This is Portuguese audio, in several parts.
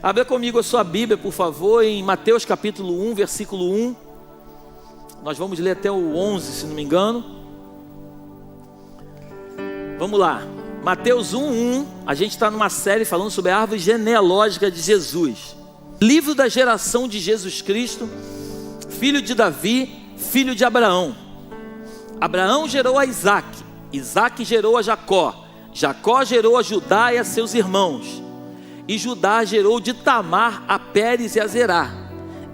Abra comigo a sua Bíblia, por favor, em Mateus capítulo 1, versículo 1. Nós vamos ler até o 11, se não me engano. Vamos lá. Mateus 1, 1. A gente está numa série falando sobre a árvore genealógica de Jesus. Livro da geração de Jesus Cristo, filho de Davi, filho de Abraão. Abraão gerou a Isaac. Isaac gerou a Jacó. Jacó gerou a Judá e a seus irmãos. E Judá gerou de Tamar a Pérez e a Zerá.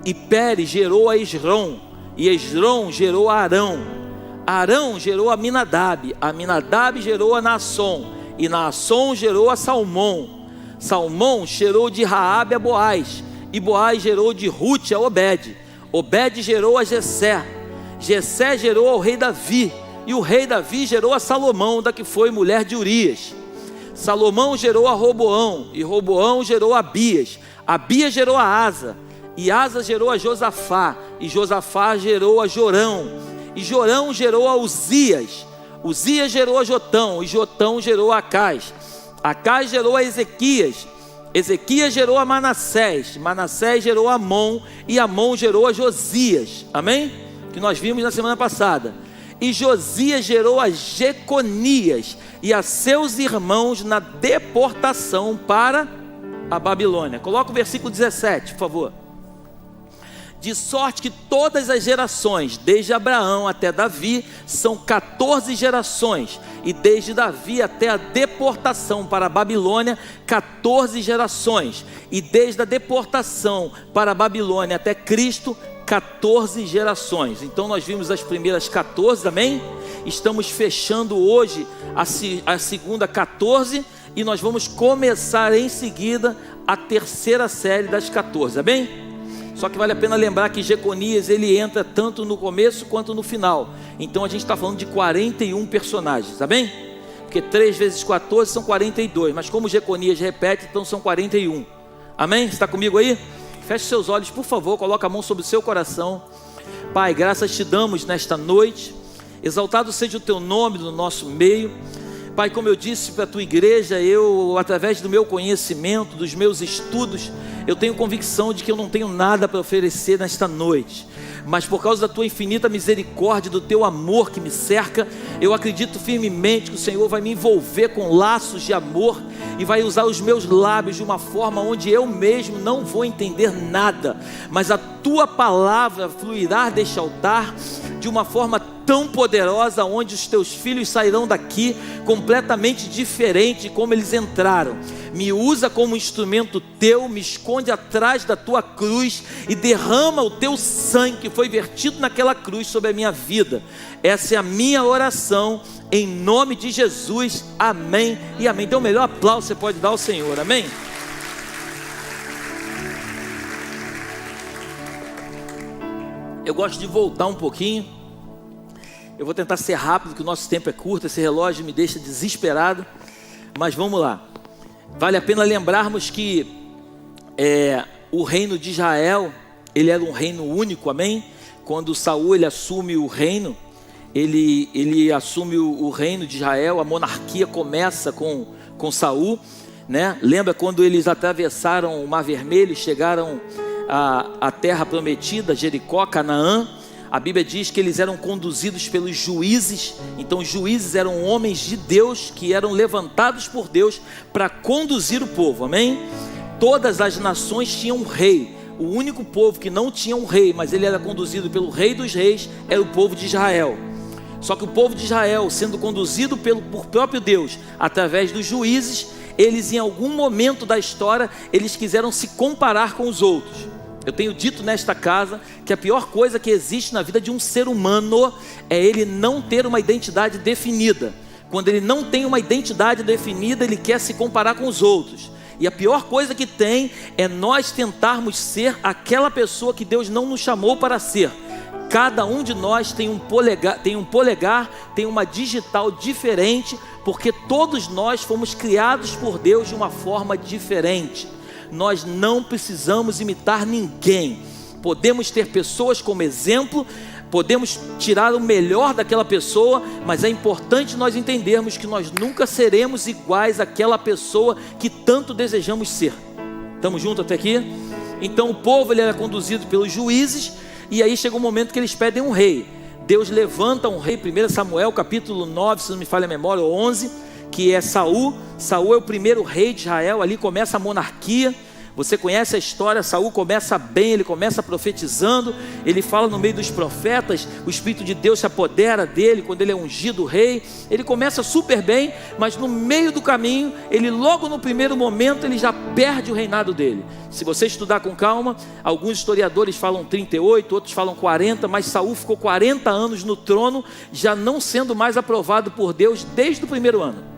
E Pérez gerou a Esrom. E Esrom gerou a Arão. Arão gerou a Aminadab. Aminadab gerou a Naasson. E Naasson gerou a Salmão. Salmão gerou de Raabe a Boaz. E Boaz gerou de Rute a Obed. Obed gerou a Jessé. Jessé gerou ao rei Davi. E o rei Davi gerou a Salomão, da que foi mulher de Urias. Salomão gerou a Roboão, e Roboão gerou a Abias. Abias gerou a Asa, e Asa gerou a Josafá, e Josafá gerou a Jorão, e Jorão gerou a Uzias. Uzias gerou a Jotão, e Jotão gerou a Acás. Acás gerou a Ezequias. Ezequias gerou a Manassés. Manassés gerou a Amon, e Amon gerou a Josias. Amém? Que nós vimos na semana passada. E Josias gerou a Jeconias e a seus irmãos na deportação para a Babilônia. Coloca o versículo 17, por favor. De sorte que todas as gerações, desde Abraão até Davi, são 14 gerações. E desde Davi até a deportação para a Babilônia, 14 gerações. E desde a deportação para a Babilônia até Cristo, 14 gerações. Então nós vimos as primeiras 14, amém? Estamos fechando hoje a segunda 14 e nós vamos começar em seguida a terceira série das 14, amém? Só que vale a pena lembrar que Jeconias ele entra tanto no começo quanto no final. Então a gente está falando de 41 personagens, amém? Porque 3 vezes 14 são 42, mas como Jeconias repete, então são 41, amém? Você está comigo aí? Feche seus olhos, por favor, coloca a mão sobre o seu coração. Pai, graças te damos nesta noite. Exaltado seja o teu nome no nosso meio. Pai, como eu disse para a tua igreja, eu, através do meu conhecimento, dos meus estudos, eu tenho convicção de que eu não tenho nada para oferecer nesta noite. Mas por causa da tua infinita misericórdia, do teu amor que me cerca, eu acredito firmemente que o Senhor vai me envolver com laços de amor e vai usar os meus lábios de uma forma onde eu mesmo não vou entender nada, mas a tua palavra fluirá deste altar de uma forma tão poderosa, onde os teus filhos sairão daqui completamente diferente de como eles entraram. Me usa como instrumento teu, me esconde atrás da tua cruz e derrama o teu sangue que foi vertido naquela cruz sobre a minha vida. Essa é a minha oração, em nome de Jesus, amém e amém. Então o melhor aplauso você pode dar ao Senhor, amém? Eu gosto de voltar um pouquinho. Eu vou tentar ser rápido, porque o nosso tempo é curto, esse relógio me deixa desesperado, mas vamos lá. Vale a pena lembrarmos que o reino de Israel, ele era um reino único, amém? Quando Saul ele assume o reino, ele assume o reino de Israel, a monarquia começa com Saul, né? Lembra quando eles atravessaram o Mar Vermelho, chegaram à terra prometida, Jericó, Canaã? A Bíblia diz que eles eram conduzidos pelos juízes. Então os juízes eram homens de Deus que eram levantados por Deus para conduzir o povo, amém? Todas as nações tinham um rei. O único povo que não tinha um rei, mas ele era conduzido pelo rei dos reis, era o povo de Israel. Só que o povo de Israel, sendo conduzido por próprio Deus, através dos juízes, eles em algum momento da história, eles quiseram se comparar com os outros. Eu tenho dito nesta casa que a pior coisa que existe na vida de um ser humano é ele não ter uma identidade definida. Quando ele não tem uma identidade definida, ele quer se comparar com os outros. E a pior coisa que tem é nós tentarmos ser aquela pessoa que Deus não nos chamou para ser. Cada um de nós tem um polegar, tem uma digital diferente, porque todos nós fomos criados por Deus de uma forma diferente. Nós não precisamos imitar ninguém. Podemos ter pessoas como exemplo, podemos tirar o melhor daquela pessoa, mas é importante nós entendermos que nós nunca seremos iguais àquela pessoa que tanto desejamos ser. Estamos juntos até aqui? Então o povo ele era conduzido pelos juízes, e aí chega um momento que eles pedem um rei. Deus levanta um rei, 1 Samuel capítulo 9, se não me falha a memória, ou 11, que é Saul. Saul é o primeiro rei de Israel, ali começa a monarquia. Você conhece a história. Saul começa bem, ele começa profetizando, ele fala no meio dos profetas, o Espírito de Deus se apodera dele quando ele é ungido rei. Ele começa super bem, mas no meio do caminho, ele logo no primeiro momento, ele já perde o reinado dele. Se você estudar com calma, alguns historiadores falam 38, outros falam 40, mas Saul ficou 40 anos no trono, já não sendo mais aprovado por Deus desde o primeiro ano.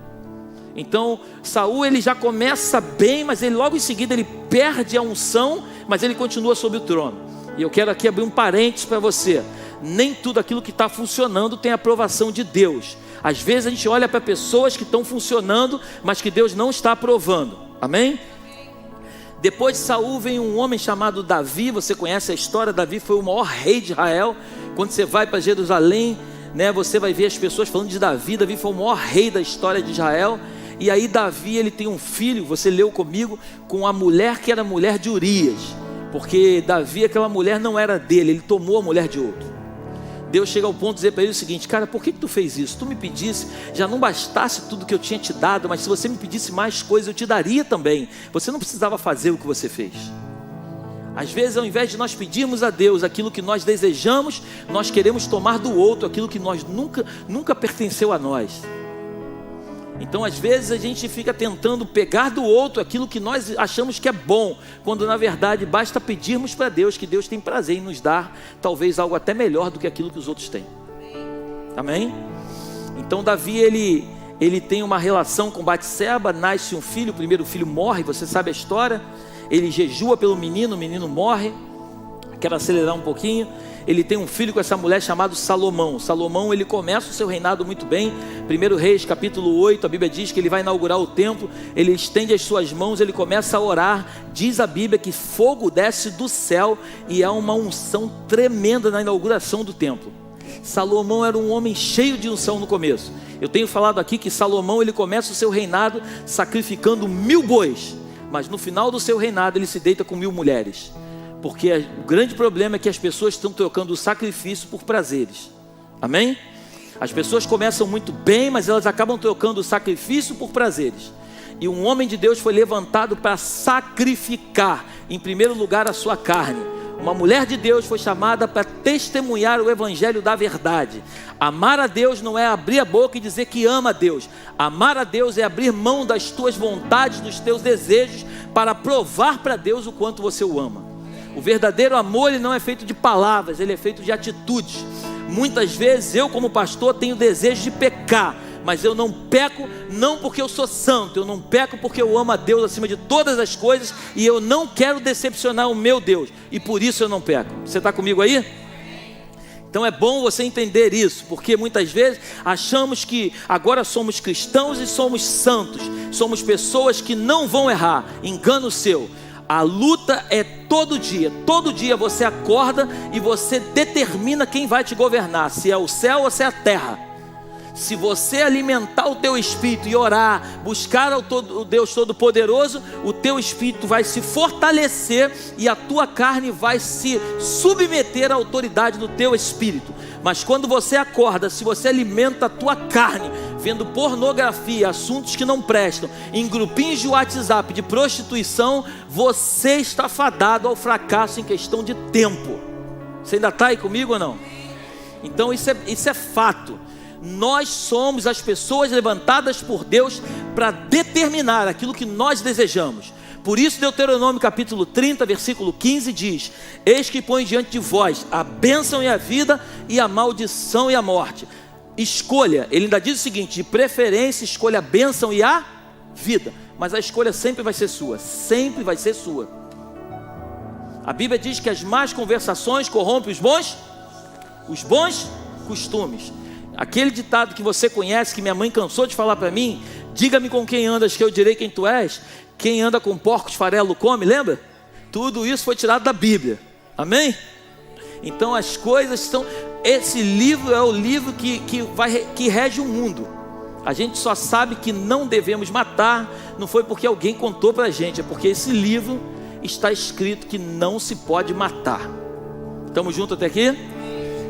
Então Saul ele já começa bem, mas ele logo em seguida ele perde a unção, mas ele continua sob o trono. E eu quero aqui abrir um parênteses para você. Nem tudo aquilo que está funcionando tem aprovação de Deus. Às vezes a gente olha para pessoas que estão funcionando, mas que Deus não está aprovando. Amém? Depois de Saul vem um homem chamado Davi. Você conhece a história? Davi foi o maior rei de Israel. Quando você vai para Jerusalém, você vai ver as pessoas falando de Davi. Davi foi o maior rei da história de Israel. E aí Davi ele tem um filho, você leu comigo, com a mulher que era mulher de Urias, porque Davi, aquela mulher não era dele, ele tomou a mulher de outro. Deus chega ao ponto de dizer para ele o seguinte: cara, por que tu fez isso? Tu me pedisse, já não bastasse tudo que eu tinha te dado, mas se você me pedisse mais coisas eu te daria também. Você não precisava fazer o que você fez. Às vezes, ao invés de nós pedirmos a Deus aquilo que nós desejamos, nós queremos tomar do outro aquilo que nós nunca pertenceu a nós. Então às vezes a gente fica tentando pegar do outro aquilo que nós achamos que é bom, quando na verdade basta pedirmos para Deus, que Deus tem prazer em nos dar talvez algo até melhor do que aquilo que os outros têm. Amém? Então Davi ele tem uma relação com Batseba, nasce um filho, o primeiro filho morre, você sabe a história. Ele jejua pelo menino, o menino morre. Quero acelerar um pouquinho. Ele tem um filho com essa mulher chamado Salomão. Salomão ele começa o seu reinado muito bem. 1 Reis capítulo 8, a Bíblia diz que ele vai inaugurar o templo. Ele estende as suas mãos, ele começa a orar. Diz a Bíblia que fogo desce do céu e há uma unção tremenda na inauguração do templo. Salomão era um homem cheio de unção no começo. Eu tenho falado aqui que Salomão ele começa o seu reinado sacrificando 1000 bois, mas no final do seu reinado ele se deita com 1000 mulheres. Porque o grande problema é que as pessoas estão trocando o sacrifício por prazeres. Amém? As pessoas começam muito bem, mas elas acabam trocando o sacrifício por prazeres. E um homem de Deus foi levantado para sacrificar, em primeiro lugar, a sua carne. Uma mulher de Deus foi chamada para testemunhar o evangelho da verdade. Amar a Deus não é abrir a boca e dizer que ama a Deus. Amar a Deus é abrir mão das tuas vontades, dos teus desejos, para provar para Deus o quanto você o ama. O verdadeiro amor ele não é feito de palavras, ele é feito de atitudes. Muitas vezes eu como pastor tenho desejo de pecar, mas eu não peco não porque eu sou santo, eu não peco porque eu amo a Deus acima de todas as coisas e eu não quero decepcionar o meu Deus, e por isso eu não peco. Você está comigo aí? Então é bom você entender isso, porque muitas vezes achamos que agora somos cristãos e somos santos, somos pessoas que não vão errar. Engano seu. A luta é todo dia você acorda e você determina quem vai te governar, se é o céu ou se é a terra. Se você alimentar o teu espírito e orar, buscar o Deus Todo-Poderoso, o teu espírito vai se fortalecer e a tua carne vai se submeter à autoridade do teu espírito. Mas quando você acorda, se você alimenta a tua carne, vendo pornografia, assuntos que não prestam, em grupinhos de WhatsApp, de prostituição, você está fadado ao fracasso em questão de tempo. Você ainda está aí comigo ou não? Então isso é fato. Nós somos as pessoas levantadas por Deus para determinar aquilo que nós desejamos. Por isso Deuteronômio capítulo 30, versículo 15 diz: eis que põe diante de vós a bênção e a vida, e a maldição e a morte. Escolha, ele ainda diz o seguinte: de preferência escolha a bênção e a vida. Mas a escolha sempre vai ser sua, sempre vai ser sua. A Bíblia diz que as más conversações corrompem os bons costumes. Aquele ditado que você conhece, que minha mãe cansou de falar para mim: diga-me com quem andas que eu direi quem tu és. Quem anda com porcos farelo come, lembra? Tudo isso foi tirado da Bíblia. Amém? Então as coisas são... Esse livro é o livro que rege o mundo. A gente só sabe que não devemos matar, não foi porque alguém contou para a gente, é porque esse livro está escrito que não se pode matar. Estamos juntos até aqui?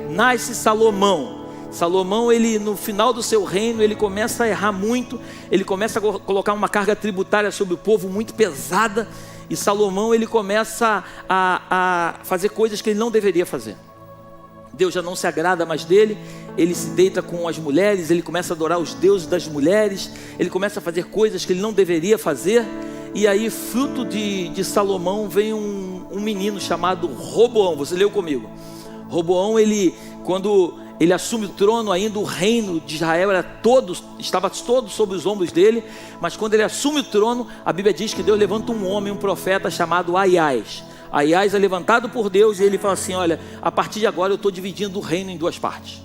Nasce Salomão. Salomão, ele no final do seu reino, ele começa a errar muito, ele começa a colocar uma carga tributária sobre o povo muito pesada, e Salomão, ele começa a fazer coisas que ele não deveria fazer. Deus já não se agrada mais dele, ele se deita com as mulheres, ele começa a adorar os deuses das mulheres, ele começa a fazer coisas que ele não deveria fazer, e aí fruto de Salomão vem um menino chamado Roboão. Você leu comigo? Roboão, quando ele assume o trono, ainda o reino de Israel estava todo sobre os ombros dele, mas quando ele assume o trono, a Bíblia diz que Deus levanta um homem, um profeta chamado Aias. Aias é levantado por Deus e ele fala assim: olha, a partir de agora eu estou dividindo o reino em duas partes.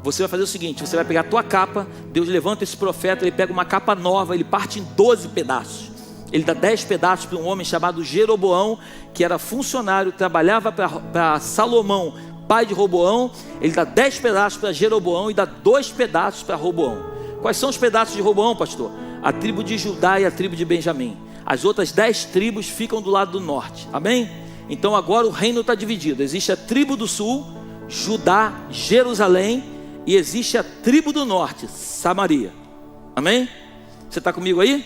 Você vai fazer o seguinte, você vai pegar a tua capa, Deus levanta esse profeta, ele pega uma capa nova, ele parte em 12 pedaços. Ele dá 10 pedaços para um homem chamado Jeroboão, que era funcionário, trabalhava para Salomão, pai de Roboão. Ele dá 10 pedaços para Jeroboão e dá 2 pedaços para Roboão. Quais são os pedaços de Roboão, pastor? A tribo de Judá e a tribo de Benjamim. As outras 10 tribos ficam do lado do norte, amém? Então agora o reino está dividido. Existe a tribo do sul, Judá, Jerusalém, e existe a tribo do norte, Samaria, amém? Você está comigo aí?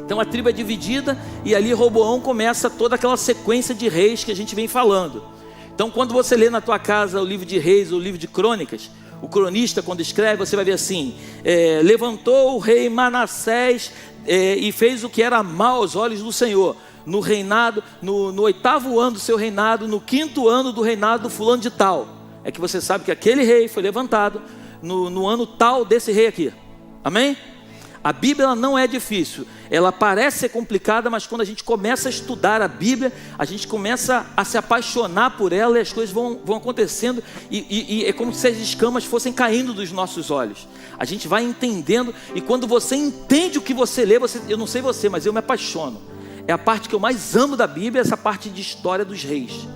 Então a tribo é dividida e ali Roboão começa toda aquela sequência de reis que a gente vem falando. Então quando você lê na tua casa o livro de Reis, o livro de Crônicas, o cronista quando escreve, você vai ver assim: levantou o rei Manassés e fez o que era mal aos olhos do Senhor, no reinado, no 8º ano do seu reinado, no 5º ano do reinado do fulano de tal. É que você sabe que aquele rei foi levantado no ano tal desse rei aqui, amém? A Bíblia ela não é difícil, ela parece ser complicada, mas quando a gente começa a estudar a Bíblia, a gente começa a se apaixonar por ela e as coisas vão acontecendo e é como se as escamas fossem caindo dos nossos olhos. A gente vai entendendo e quando você entende o que você lê, eu não sei você, mas eu me apaixono. É a parte que eu mais amo da Bíblia, essa parte de história dos reis.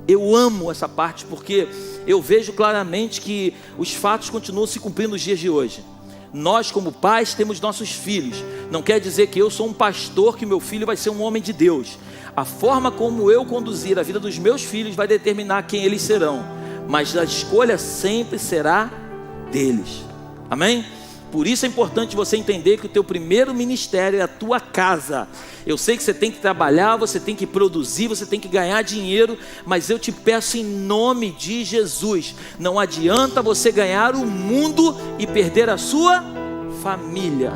Eu amo essa parte porque eu vejo claramente que os fatos continuam se cumprindo nos dias de hoje. Nós como pais temos nossos filhos. Não quer dizer que eu sou um pastor, que meu filho vai ser um homem de Deus. A forma como eu conduzir a vida dos meus filhos vai determinar quem eles serão. Mas a escolha sempre será deles. Amém? Por isso é importante você entender que o teu primeiro ministério é a tua casa. Eu sei que você tem que trabalhar, você tem que produzir, você tem que ganhar dinheiro, mas eu te peço em nome de Jesus, não adianta você ganhar o mundo e perder a sua família.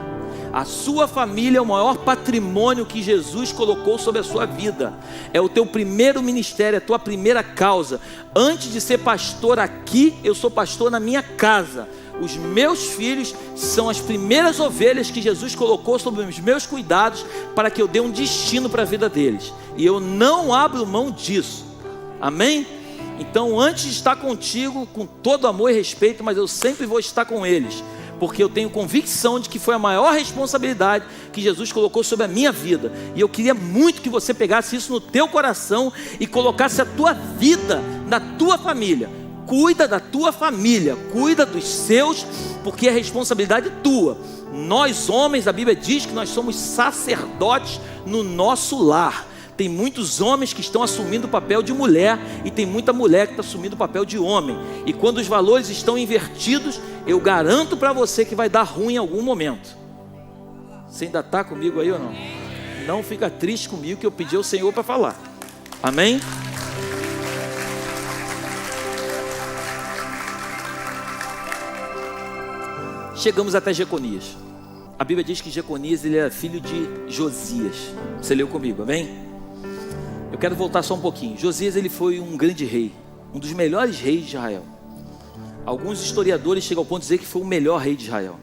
A sua família é o maior patrimônio que Jesus colocou sobre a sua vida. É o teu primeiro ministério, é a tua primeira causa. Antes de ser pastor aqui, eu sou pastor na minha casa. Os meus filhos são as primeiras ovelhas que Jesus colocou sob os meus cuidados para que eu dê um destino para a vida deles. E eu não abro mão disso. Amém? Então antes de estar contigo, com todo amor e respeito, mas eu sempre vou estar com eles. Porque eu tenho convicção de que foi a maior responsabilidade que Jesus colocou sobre a minha vida. E eu queria muito que você pegasse isso no teu coração e colocasse a tua vida na tua família. Cuida da tua família, cuida dos seus, porque é responsabilidade tua. Nós homens, a Bíblia diz que nós somos sacerdotes no nosso lar. Tem muitos homens que estão assumindo o papel de mulher e tem muita mulher que está assumindo o papel de homem. E quando os valores estão invertidos, eu garanto para você que vai dar ruim em algum momento. Você ainda está comigo aí ou não? Não fica triste comigo que eu pedi ao Senhor para falar. Amém? Chegamos até Jeconias. A Bíblia diz que Jeconias ele era filho de Josias. Você leu comigo, amém? Eu quero voltar só um pouquinho. Josias ele foi um grande rei, um dos melhores reis de Israel. Alguns historiadores chegam ao ponto de dizer que foi o melhor rei de Israel.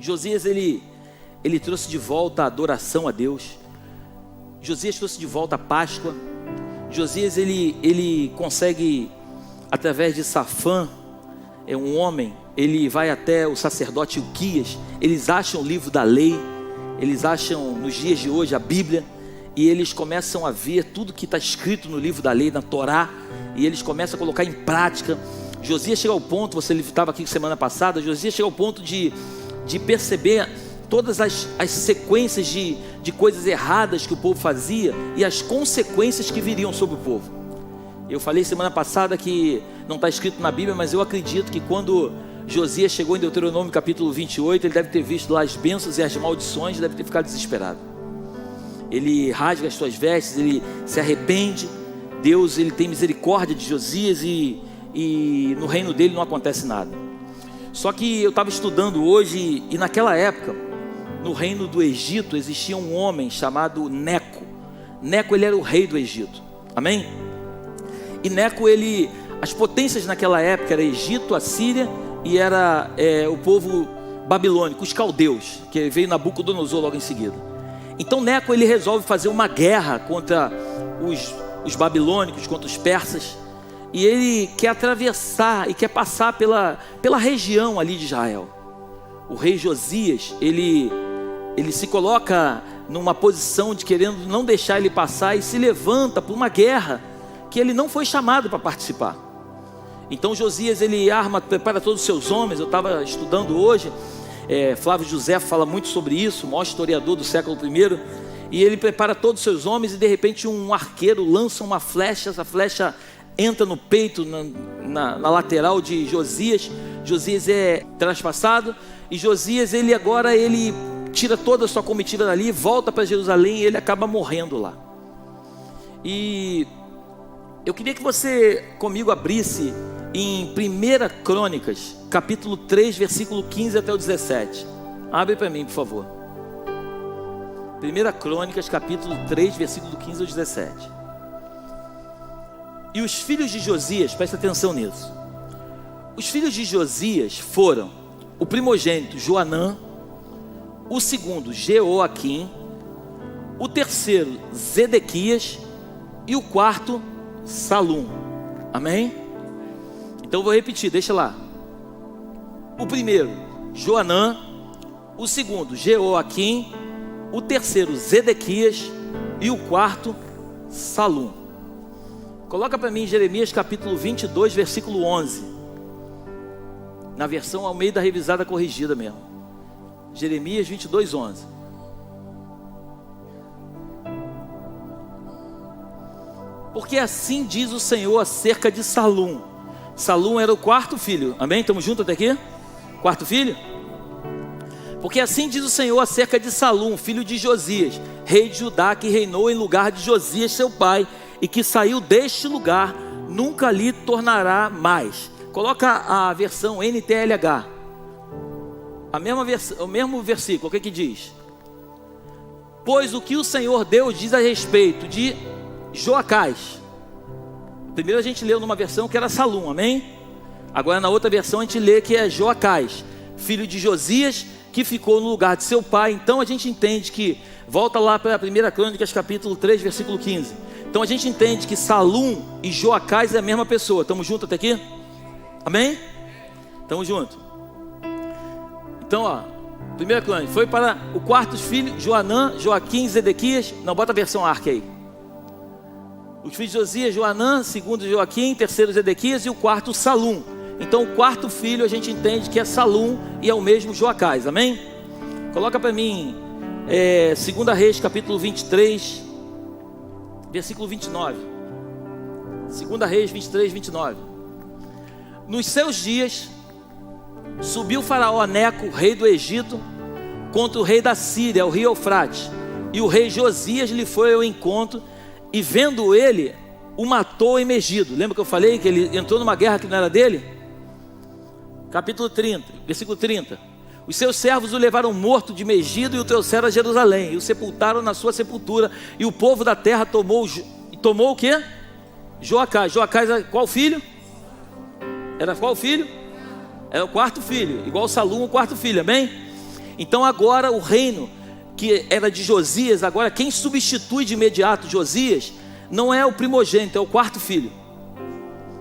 Josias ele trouxe de volta a adoração a Deus. Josias trouxe de volta a Páscoa. Josias ele consegue, através de Safã, é um homem, ele vai até o sacerdote Ilquias, eles acham o livro da lei, eles acham nos dias de hoje a Bíblia, e eles começam a ver tudo que está escrito no livro da lei, na Torá, e eles começam a colocar em prática. Josias chega ao ponto, você estava aqui semana passada, Josias chega ao ponto de perceber todas as sequências de coisas erradas que o povo fazia e as consequências que viriam sobre o povo. Eu falei semana passada que não está escrito na Bíblia, mas eu acredito que quando Josias chegou em Deuteronômio capítulo 28, ele deve ter visto lá as bênçãos e as maldições, deve ter ficado desesperado. Ele rasga as suas vestes, ele se arrepende. Deus, ele tem misericórdia de Josias e no reino dele não acontece nada. Só que eu estava estudando hoje e naquela época, no reino do Egito, existia um homem chamado Neco. Neco, ele era o rei do Egito, amém? E Neco, as potências naquela época era Egito, Assíria e era o povo babilônico, os caldeus, que veio Nabucodonosor logo em seguida. Então Neco, ele resolve fazer uma guerra contra os babilônicos, contra os persas, e ele quer atravessar e quer passar pela região ali de Israel. O rei Josias, ele se coloca numa posição de querendo não deixar ele passar e se levanta para uma guerra que ele não foi chamado para participar. Então Josias, ele prepara todos os seus homens. Eu estava estudando hoje, Flávio José fala muito sobre isso, o maior historiador do século I, e ele prepara todos os seus homens e de repente um arqueiro lança uma flecha, essa flecha entra no peito, na lateral de Josias. Josias é traspassado e Josias, ele tira toda a sua comitiva dali, volta para Jerusalém e ele acaba morrendo lá. E eu queria que você comigo abrisse em 1 Crônicas, capítulo 3, versículo 15 até o 17. Abre para mim, por favor. 1 Crônicas, capítulo 3, versículo 15 ao 17. E os filhos de Josias, presta atenção nisso. Os filhos de Josias foram o primogênito Joanã, o segundo Jeoaquim, o terceiro Zedequias e o quarto Salum. Amém? Então eu vou repetir, deixa lá. O primeiro Joanã, o segundo Jeoaquim, o terceiro Zedequias e o quarto Salum. Coloca para mim Jeremias capítulo 22, versículo 11. Na versão Almeida revisada corrigida mesmo. Jeremias 22, 11. Porque assim diz o Senhor acerca de Salum. Salum era o quarto filho. Amém? Estamos juntos até aqui? Quarto filho? Porque assim diz o Senhor acerca de Salum, filho de Josias, rei de Judá, que reinou em lugar de Josias seu pai, e que saiu deste lugar, nunca lhe tornará mais. Coloca a versão NTLH. O mesmo versículo, o que diz? Pois o que o Senhor Deus diz a respeito de Joacás. Primeiro a gente leu numa versão que era Salum, amém? Agora na outra versão a gente lê que é Joacás, filho de Josias, que ficou no lugar de seu pai. Então a gente entende que, volta lá para a 1 Crônicas capítulo 3, versículo 15. Então a gente entende que Salum e Joacás é a mesma pessoa. Estamos juntos até aqui? Amém? Estamos juntos. Então, 1 Crônicas, foi para o quarto filho, Joanã, Joaquim, Zedequias. Não, bota a versão Arca aí. Os filhos de Josias, Joanã, segundo Joaquim, terceiro Zedequias e o quarto Salum. Então o quarto filho a gente entende que é Salum e é o mesmo Joacás, amém? Coloca para mim 2 Reis capítulo 23, versículo 29. 2 Reis 23, 29. Nos seus dias subiu o faraó Neco, rei do Egito, contra o rei da Síria, o rio Eufrates. E o rei Josias lhe foi ao encontro, e vendo ele, o matou em Megido. Lembra que eu falei que ele entrou numa guerra que não era dele? Capítulo 30, versículo 30. Os seus servos o levaram morto de Megido e o trouxeram a Jerusalém, e o sepultaram na sua sepultura. E o povo da terra tomou o quê? Joacás. Joacás era qual filho? Era qual filho? Era o quarto filho, igual Salum, o quarto filho, amém? Então agora o reino que era de Josias, agora quem substitui de imediato Josias não é o primogênito, é o quarto filho.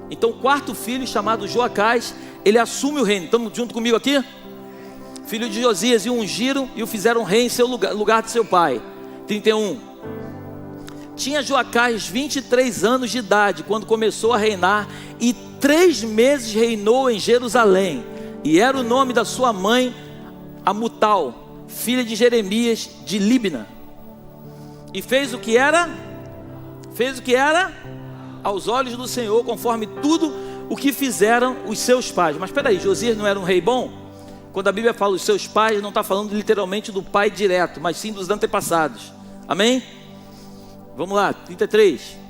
Então o quarto filho, chamado Joacás, ele assume o reino. Estamos junto comigo aqui? Filho de Josias, e o ungiram e o fizeram rei em seu lugar de seu pai. 31. Tinha Joacás 23 anos de idade quando começou a reinar, e 3 meses reinou em Jerusalém, e era o nome da sua mãe Amutal, filha de Jeremias de Líbna. E fez o que era aos olhos do Senhor, conforme tudo o que fizeram os seus pais. Mas espera aí, Josias não era um rei bom? Quando a Bíblia fala os seus pais, não está falando literalmente do pai direto, mas sim dos antepassados. Amém? Vamos lá, 33.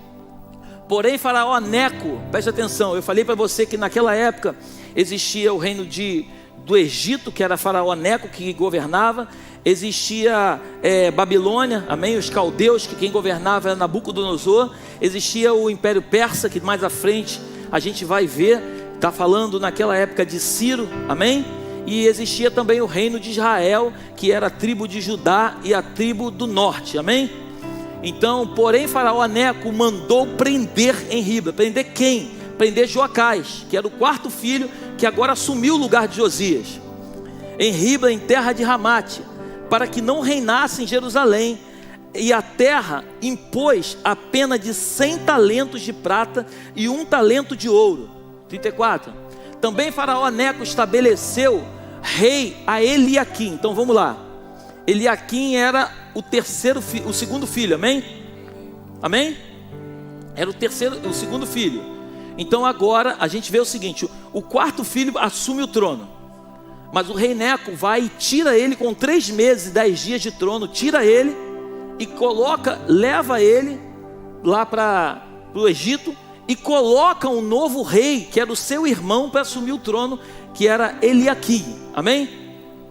Porém Faraó Neco, preste atenção, eu falei para você que naquela época existia o reino do Egito, que era Faraó Neco que governava. Existia Babilônia, amém? Os caldeus, que quem governava era Nabucodonosor. Existia o Império Persa, que mais à frente a gente vai ver, está falando naquela época de Ciro, amém? E existia também o reino de Israel, que era a tribo de Judá e a tribo do norte, amém? Então, porém Faraó Neco mandou prender em Ribla. Prender quem? Prender Joacás, que era o 4º filho, que agora assumiu o lugar de Josias, em Ribla, em terra de Ramate, para que não reinasse em Jerusalém. E a terra impôs a pena de 100 talentos de prata e 1 talento de ouro. 34. Também Faraó Neco estabeleceu rei a Eliaquim. Então vamos lá. Eliaquim era o segundo filho, amém? Amém? Era o segundo filho. Então agora a gente vê o seguinte: o 4º filho assume o trono, mas o rei Neco vai e tira ele com 3 meses e 10 dias de trono, tira ele e leva ele lá para o Egito, e coloca um novo rei, que era o seu irmão, para assumir o trono, que era Eliaquim, amém?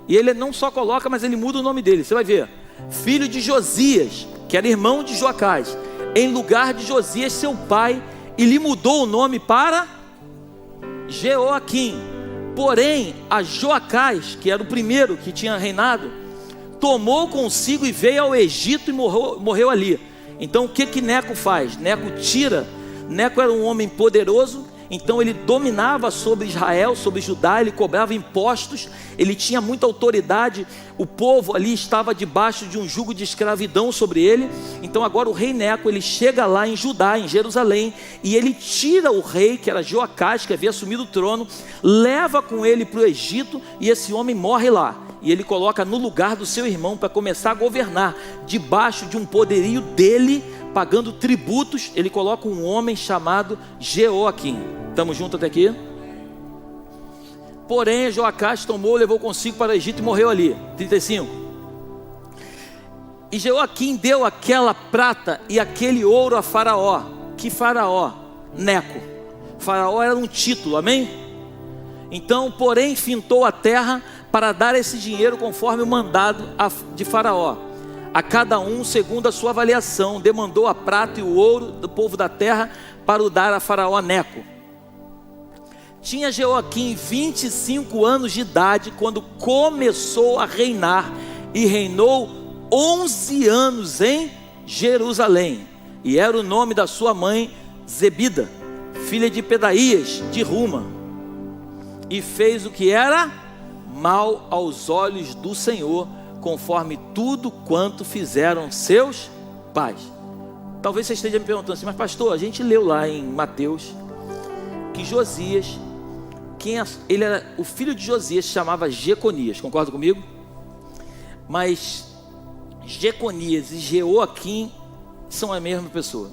E ele não só coloca, mas ele muda o nome dele, você vai ver, filho de Josias, que era irmão de Joacás, em lugar de Josias seu pai, e lhe mudou o nome para Jeoaquim. Porém a Joacás, que era o primeiro que tinha reinado, tomou consigo e veio ao Egito e morreu ali. Então o que Neco faz? Neco era um homem poderoso, então ele dominava sobre Israel, sobre Judá, ele cobrava impostos, ele tinha muita autoridade, o povo ali estava debaixo de um jugo de escravidão sobre ele. Então agora o rei Neco, ele chega lá em Judá, em Jerusalém, e ele tira o rei, que era Joacás, que havia assumido o trono, leva com ele para o Egito, e esse homem morre lá. E ele coloca no lugar do seu irmão para começar a governar, debaixo de um poderio dele, pagando tributos. Ele coloca um homem chamado Jeoaquim. Estamos juntos até aqui? Porém Joacás tomou, levou consigo para o Egito e morreu ali. 35. E Jeoaquim deu aquela prata e aquele ouro a Faraó. Que Faraó? Neco. Faraó era um título, amém? Então, porém, fintou a terra para dar esse dinheiro conforme o mandado de Faraó, a cada um segundo a sua avaliação. Demandou a prata e o ouro do povo da terra para o dar a Faraó Neco. Tinha Jeoaquim 25 anos de idade quando começou a reinar, e reinou 11 anos em Jerusalém, e era o nome da sua mãe Zebida, filha de Pedaías de Ruma, e fez o que era mal aos olhos do Senhor, conforme tudo quanto fizeram seus pais. Talvez você esteja me perguntando assim: mas pastor, a gente leu lá em Mateus que Josias, ele era o filho de Josias, se chamava Jeconias, concorda comigo? Mas Jeconias e Jeoaquim são a mesma pessoa.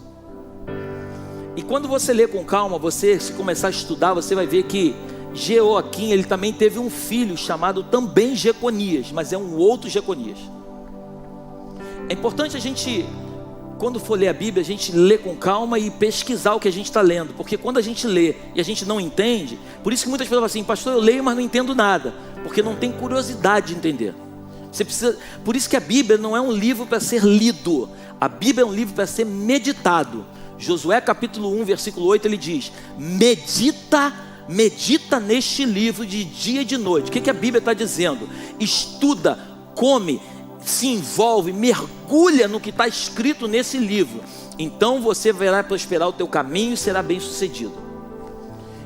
E quando você lê com calma, se começar a estudar, você vai ver que Jeoaquim, ele também teve um filho chamado também Jeconias, mas é um outro Jeconias. É importante a gente, quando for ler a Bíblia, a gente ler com calma e pesquisar o que a gente está lendo, porque quando a gente lê e a gente não entende, por isso que muitas pessoas falam assim: pastor, eu leio, mas não entendo nada, porque não tem curiosidade de entender. Por isso que a Bíblia não é um livro para ser lido, a Bíblia é um livro para ser meditado. Josué capítulo 1, versículo 8, ele diz: medita neste livro de dia e de noite. O que a Bíblia está dizendo? Estuda, come, se envolve, mergulha no que está escrito nesse livro. Então você verá prosperar o teu caminho e será bem sucedido.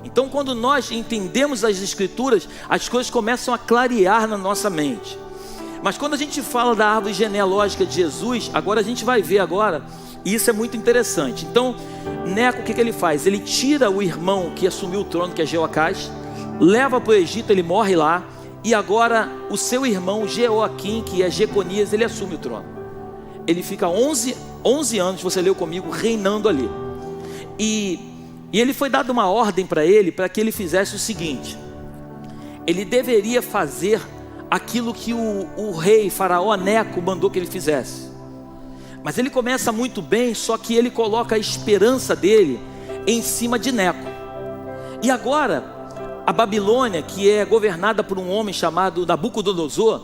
Então quando nós entendemos as Escrituras, as coisas começam a clarear na nossa mente. Mas quando a gente fala da árvore genealógica de Jesus, agora a gente vai ver agora E isso é muito interessante. Então, Neco, o que ele faz? Ele tira o irmão que assumiu o trono, que é Jeoacás, leva para o Egito, ele morre lá, e agora o seu irmão Jeoaquim, que é Jeconias, ele assume o trono. Ele fica 11 anos, você leu comigo, reinando ali. E ele foi dado uma ordem para ele, para que ele fizesse o seguinte: ele deveria fazer aquilo que o rei faraó Neco mandou que ele fizesse. Mas ele começa muito bem, só que ele coloca a esperança dele em cima de Neco. E agora, a Babilônia, que é governada por um homem chamado Nabucodonosor,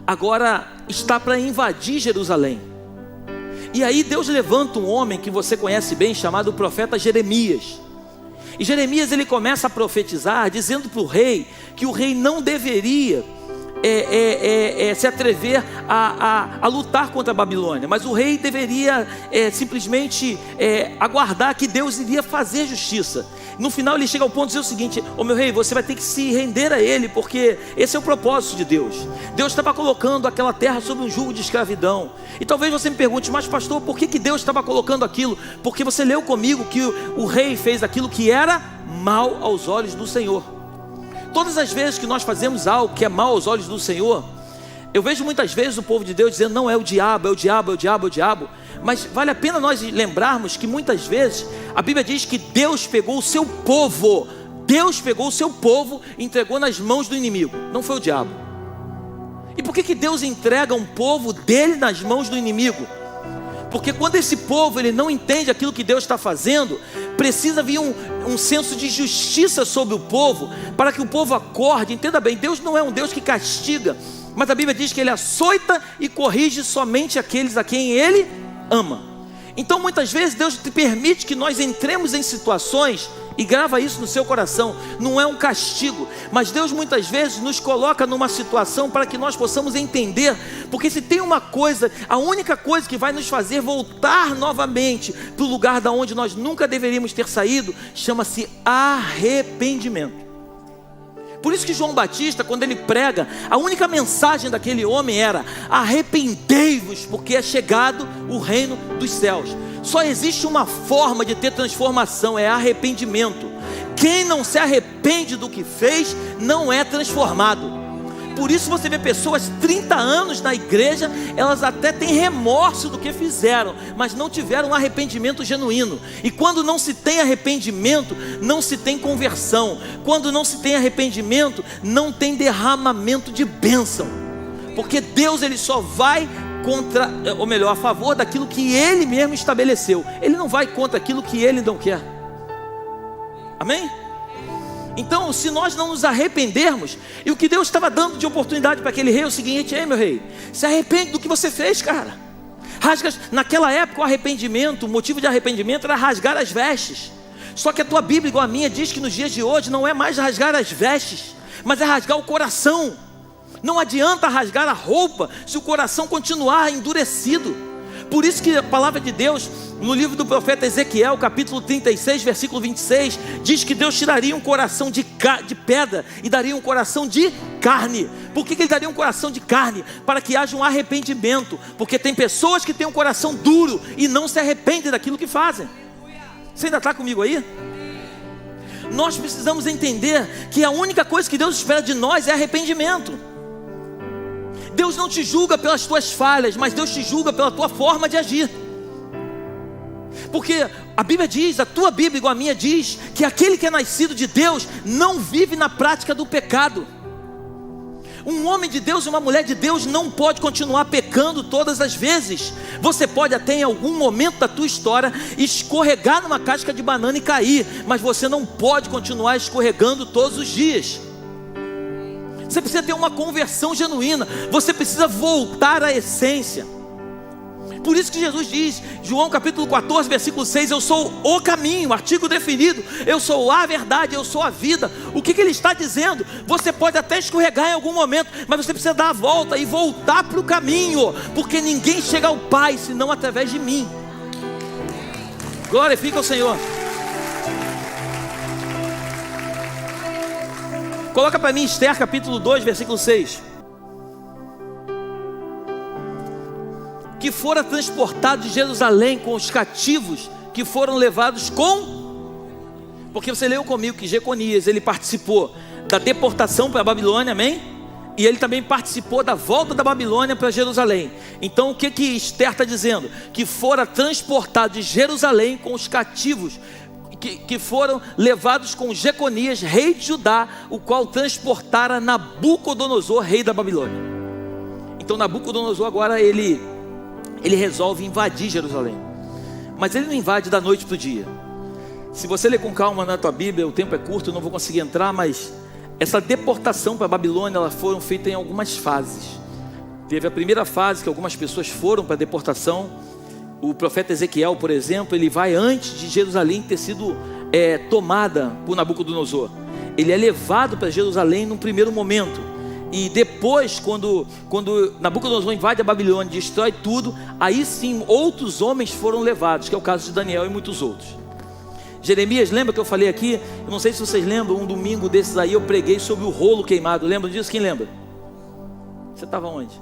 agora está para invadir Jerusalém. E aí Deus levanta um homem que você conhece bem, chamado profeta Jeremias. E Jeremias, ele começa a profetizar, dizendo para o rei que o rei não deveria se atrever a lutar contra a Babilônia, mas o rei deveria simplesmente aguardar que Deus iria fazer justiça. No final ele chega ao ponto de dizer o seguinte: ô meu rei, você vai ter que se render a ele, porque esse é o propósito de Deus. Deus estava colocando aquela terra sob um jugo de escravidão. E talvez você me pergunte: mas pastor, por que Deus estava colocando aquilo? Porque você leu comigo que o rei fez aquilo que era mal aos olhos do Senhor. Todas as vezes que nós fazemos algo que é mal aos olhos do Senhor, eu vejo muitas vezes o povo de Deus dizendo: não, é o diabo, é o diabo, é o diabo, é o diabo. Mas vale a pena nós lembrarmos que muitas vezes a Bíblia diz que Deus pegou o seu povo, e entregou nas mãos do inimigo. Não foi o diabo. E por que Deus entrega um povo dele nas mãos do inimigo? Porque quando esse povo ele não entende aquilo que Deus está fazendo, precisa vir um senso de justiça sobre o povo, para que o povo acorde. Entenda bem, Deus não é um Deus que castiga, mas a Bíblia diz que Ele açoita e corrige somente aqueles a quem Ele ama. Então muitas vezes Deus te permite que nós entremos em situações, e grava isso no seu coração, não é um castigo, mas Deus muitas vezes nos coloca numa situação para que nós possamos entender. Porque se tem uma coisa, a única coisa que vai nos fazer voltar novamente para o lugar da onde nós nunca deveríamos ter saído, chama-se arrependimento. Por isso que João Batista, quando ele prega, a única mensagem daquele homem era: arrependei-vos, porque é chegado o reino dos céus. Só existe uma forma de ter transformação, é arrependimento. Quem não se arrepende do que fez, não é transformado. Por isso você vê pessoas 30 anos na igreja, elas até têm remorso do que fizeram, mas não tiveram um arrependimento genuíno. E quando não se tem arrependimento, não se tem conversão. Quando não se tem arrependimento, não tem derramamento de bênção. Porque Deus ele só vai contra, ou melhor, a favor daquilo que Ele mesmo estabeleceu. Ele não vai contra aquilo que Ele não quer. Amém? Então, se nós não nos arrependermos, e o que Deus estava dando de oportunidade para aquele rei é o seguinte: ei meu rei, se arrepende do que você fez, cara. Naquela época o arrependimento, o motivo de arrependimento era rasgar as vestes. Só que a tua Bíblia, igual a minha, diz que nos dias de hoje não é mais rasgar as vestes, mas é rasgar o coração. Não adianta rasgar a roupa se o coração continuar endurecido. Por isso que a palavra de Deus, no livro do profeta Ezequiel, capítulo 36, versículo 26, diz que Deus tiraria um coração de pedra e daria um coração de carne. Por que Ele daria um coração de carne? Para que haja um arrependimento. Porque tem pessoas que têm um coração duro e não se arrependem daquilo que fazem. Você ainda está comigo aí? Nós precisamos entender que a única coisa que Deus espera de nós é arrependimento. Deus não te julga pelas tuas falhas, mas Deus te julga pela tua forma de agir. Porque a Bíblia diz, a tua Bíblia igual a minha diz, que aquele que é nascido de Deus não vive na prática do pecado. Um homem de Deus e uma mulher de Deus não pode continuar pecando todas as vezes. Você pode até em algum momento da tua história escorregar numa casca de banana e cair, mas você não pode continuar escorregando todos os dias. Você precisa ter uma conversão genuína. Você precisa voltar à essência. Por isso que Jesus diz, João capítulo 14, versículo 6, eu sou o caminho, artigo definido. Eu sou a verdade, eu sou a vida. O que Ele está dizendo? Você pode até escorregar em algum momento, mas você precisa dar a volta e voltar para o caminho. Porque ninguém chega ao Pai, senão através de mim. Glorifica o Senhor. Coloca para mim Esther capítulo 2, versículo 6. que fora transportado de Jerusalém com os cativos que foram levados porque você leu comigo que Jeconias, ele participou da deportação para a Babilônia, amém? E ele também participou da volta da Babilônia para Jerusalém. Então o que Esther está dizendo? Que fora transportado de Jerusalém com os cativos que foram levados com Jeconias, rei de Judá, o qual transportara Nabucodonosor, rei da Babilônia. Então Nabucodonosor agora ele resolve invadir Jerusalém. Mas ele não invade da noite para o dia. Se você ler com calma na tua Bíblia, o tempo é curto, eu não vou conseguir entrar, mas essa deportação para a Babilônia, elas foram feitas em algumas fases. Teve a primeira fase, que algumas pessoas foram para a deportação. O profeta Ezequiel, por exemplo, ele vai antes de Jerusalém ter sido tomada por Nabucodonosor. Ele é levado para Jerusalém num primeiro momento. E depois, quando Nabucodonosor invade a Babilônia, destrói tudo, aí sim outros homens foram levados, que é o caso de Daniel e muitos outros. Jeremias, lembra que eu falei aqui? Eu não sei se vocês lembram, um domingo desses aí eu preguei sobre o rolo queimado. Lembra disso? Quem lembra? Você estava onde?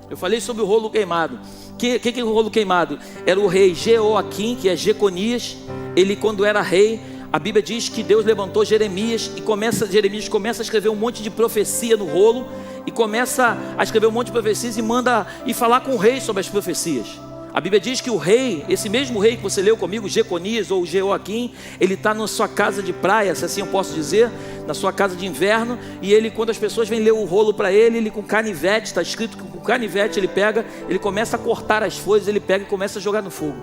Eu falei sobre o rolo queimado. O que é o rolo queimado? Era o rei Jeoaquim, que é Jeconias. Ele, quando era rei, a Bíblia diz que Deus levantou Jeremias e Jeremias começa a escrever um monte de profecia no rolo, e começa a escrever um monte de profecias e manda ir falar com o rei sobre as profecias. A Bíblia diz que o rei, esse mesmo rei que você leu comigo, Jeconias ou Jeoaquim, ele está na sua casa de praia, se assim eu posso dizer, na sua casa de inverno, e ele, quando as pessoas vêm ler o rolo para ele com canivete, está escrito que com canivete ele pega, ele começa a cortar as folhas, ele pega e começa a jogar no fogo.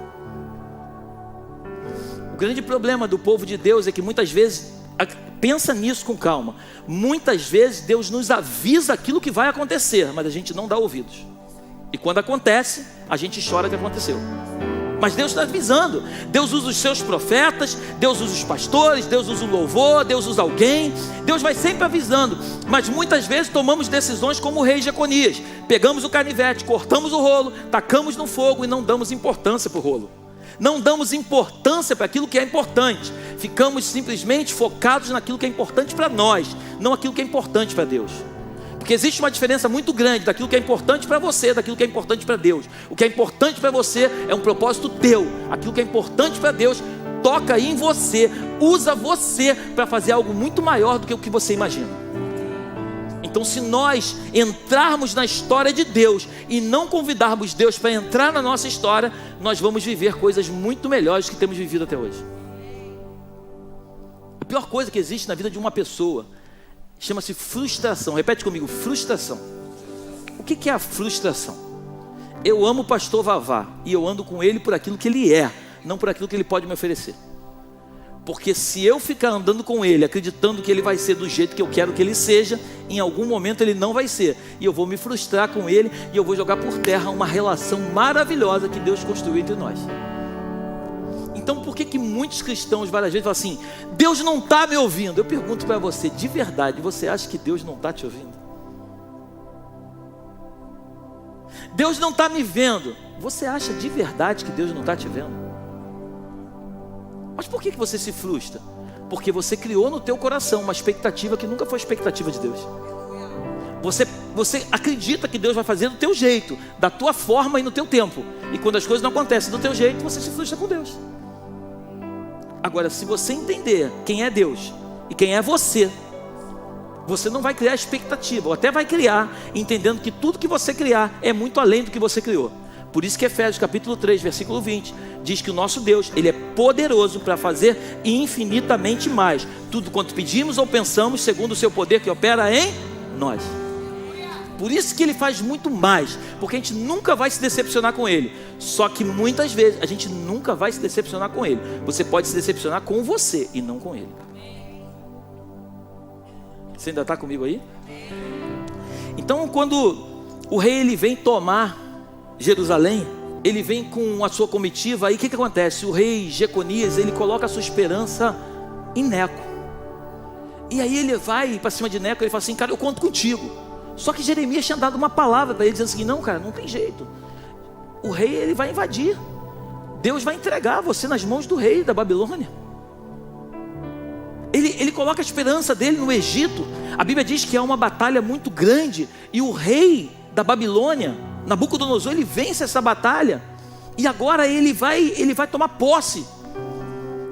O grande problema do povo de Deus é que muitas vezes, pensa nisso com calma, muitas vezes Deus nos avisa aquilo que vai acontecer, mas a gente não dá ouvidos. E quando acontece, a gente chora que aconteceu. Mas Deus está avisando. Deus usa os seus profetas, Deus usa os pastores, Deus usa o louvor, Deus usa alguém. Deus vai sempre avisando. Mas muitas vezes tomamos decisões como o rei Jeconias. Pegamos o canivete, cortamos o rolo, tacamos no fogo e não damos importância para o rolo. Não damos importância para aquilo que é importante. Ficamos simplesmente focados naquilo que é importante para nós, não aquilo que é importante para Deus. Porque existe uma diferença muito grande daquilo que é importante para você, daquilo que é importante para Deus. O que é importante para você é um propósito teu. Aquilo que é importante para Deus toca em você, usa você para fazer algo muito maior do que o que você imagina. Então, se nós entrarmos na história de Deus e não convidarmos Deus para entrar na nossa história, nós vamos viver coisas muito melhores do que temos vivido até hoje. A pior coisa que existe na vida de uma pessoa chama-se frustração. Repete comigo, frustração. O que é a frustração? Eu amo o pastor Vavá e eu ando com ele por aquilo que ele é, não por aquilo que ele pode me oferecer. Porque se eu ficar andando com ele, acreditando que ele vai ser do jeito que eu quero que ele seja, em algum momento ele não vai ser. E eu vou me frustrar com ele e eu vou jogar por terra uma relação maravilhosa que Deus construiu entre nós. Então por que muitos cristãos várias vezes falam assim, Deus não está me ouvindo? Eu pergunto para você, de verdade, você acha que Deus não está te ouvindo? Deus não está me vendo. Você acha de verdade que Deus não está te vendo? Mas por que você se frustra? Porque você criou no teu coração uma expectativa que nunca foi expectativa de Deus. Você acredita que Deus vai fazer do teu jeito, da tua forma e no teu tempo. E quando as coisas não acontecem do teu jeito, você se frustra com Deus. Agora, se você entender quem é Deus e quem é você, você não vai criar expectativa, ou até vai criar, entendendo que tudo que você criar é muito além do que você criou. Por isso que Efésios capítulo 3, versículo 20, diz que o nosso Deus, Ele é poderoso para fazer infinitamente mais, tudo quanto pedimos ou pensamos, segundo o seu poder que opera em nós. Por isso que Ele faz muito mais, porque a gente nunca vai se decepcionar com Ele. Só que muitas vezes a gente nunca vai se decepcionar com Ele. Você pode se decepcionar com você e não com Ele. Você ainda está comigo aí? Então quando o rei ele vem tomar Jerusalém, ele vem com a sua comitiva, aí o que acontece? O rei Jeconias, ele coloca a sua esperança em Neco. E aí ele vai para cima de Neco e ele fala assim, cara, eu conto contigo. Só que Jeremias tinha dado uma palavra para ele, dizendo assim, não cara, não tem jeito. O rei ele vai invadir. Deus vai entregar você nas mãos do rei da Babilônia. Ele coloca a esperança dele no Egito. A Bíblia diz que é uma batalha muito grande. E o rei da Babilônia, Nabucodonosor, ele vence essa batalha, e agora ele vai tomar posse.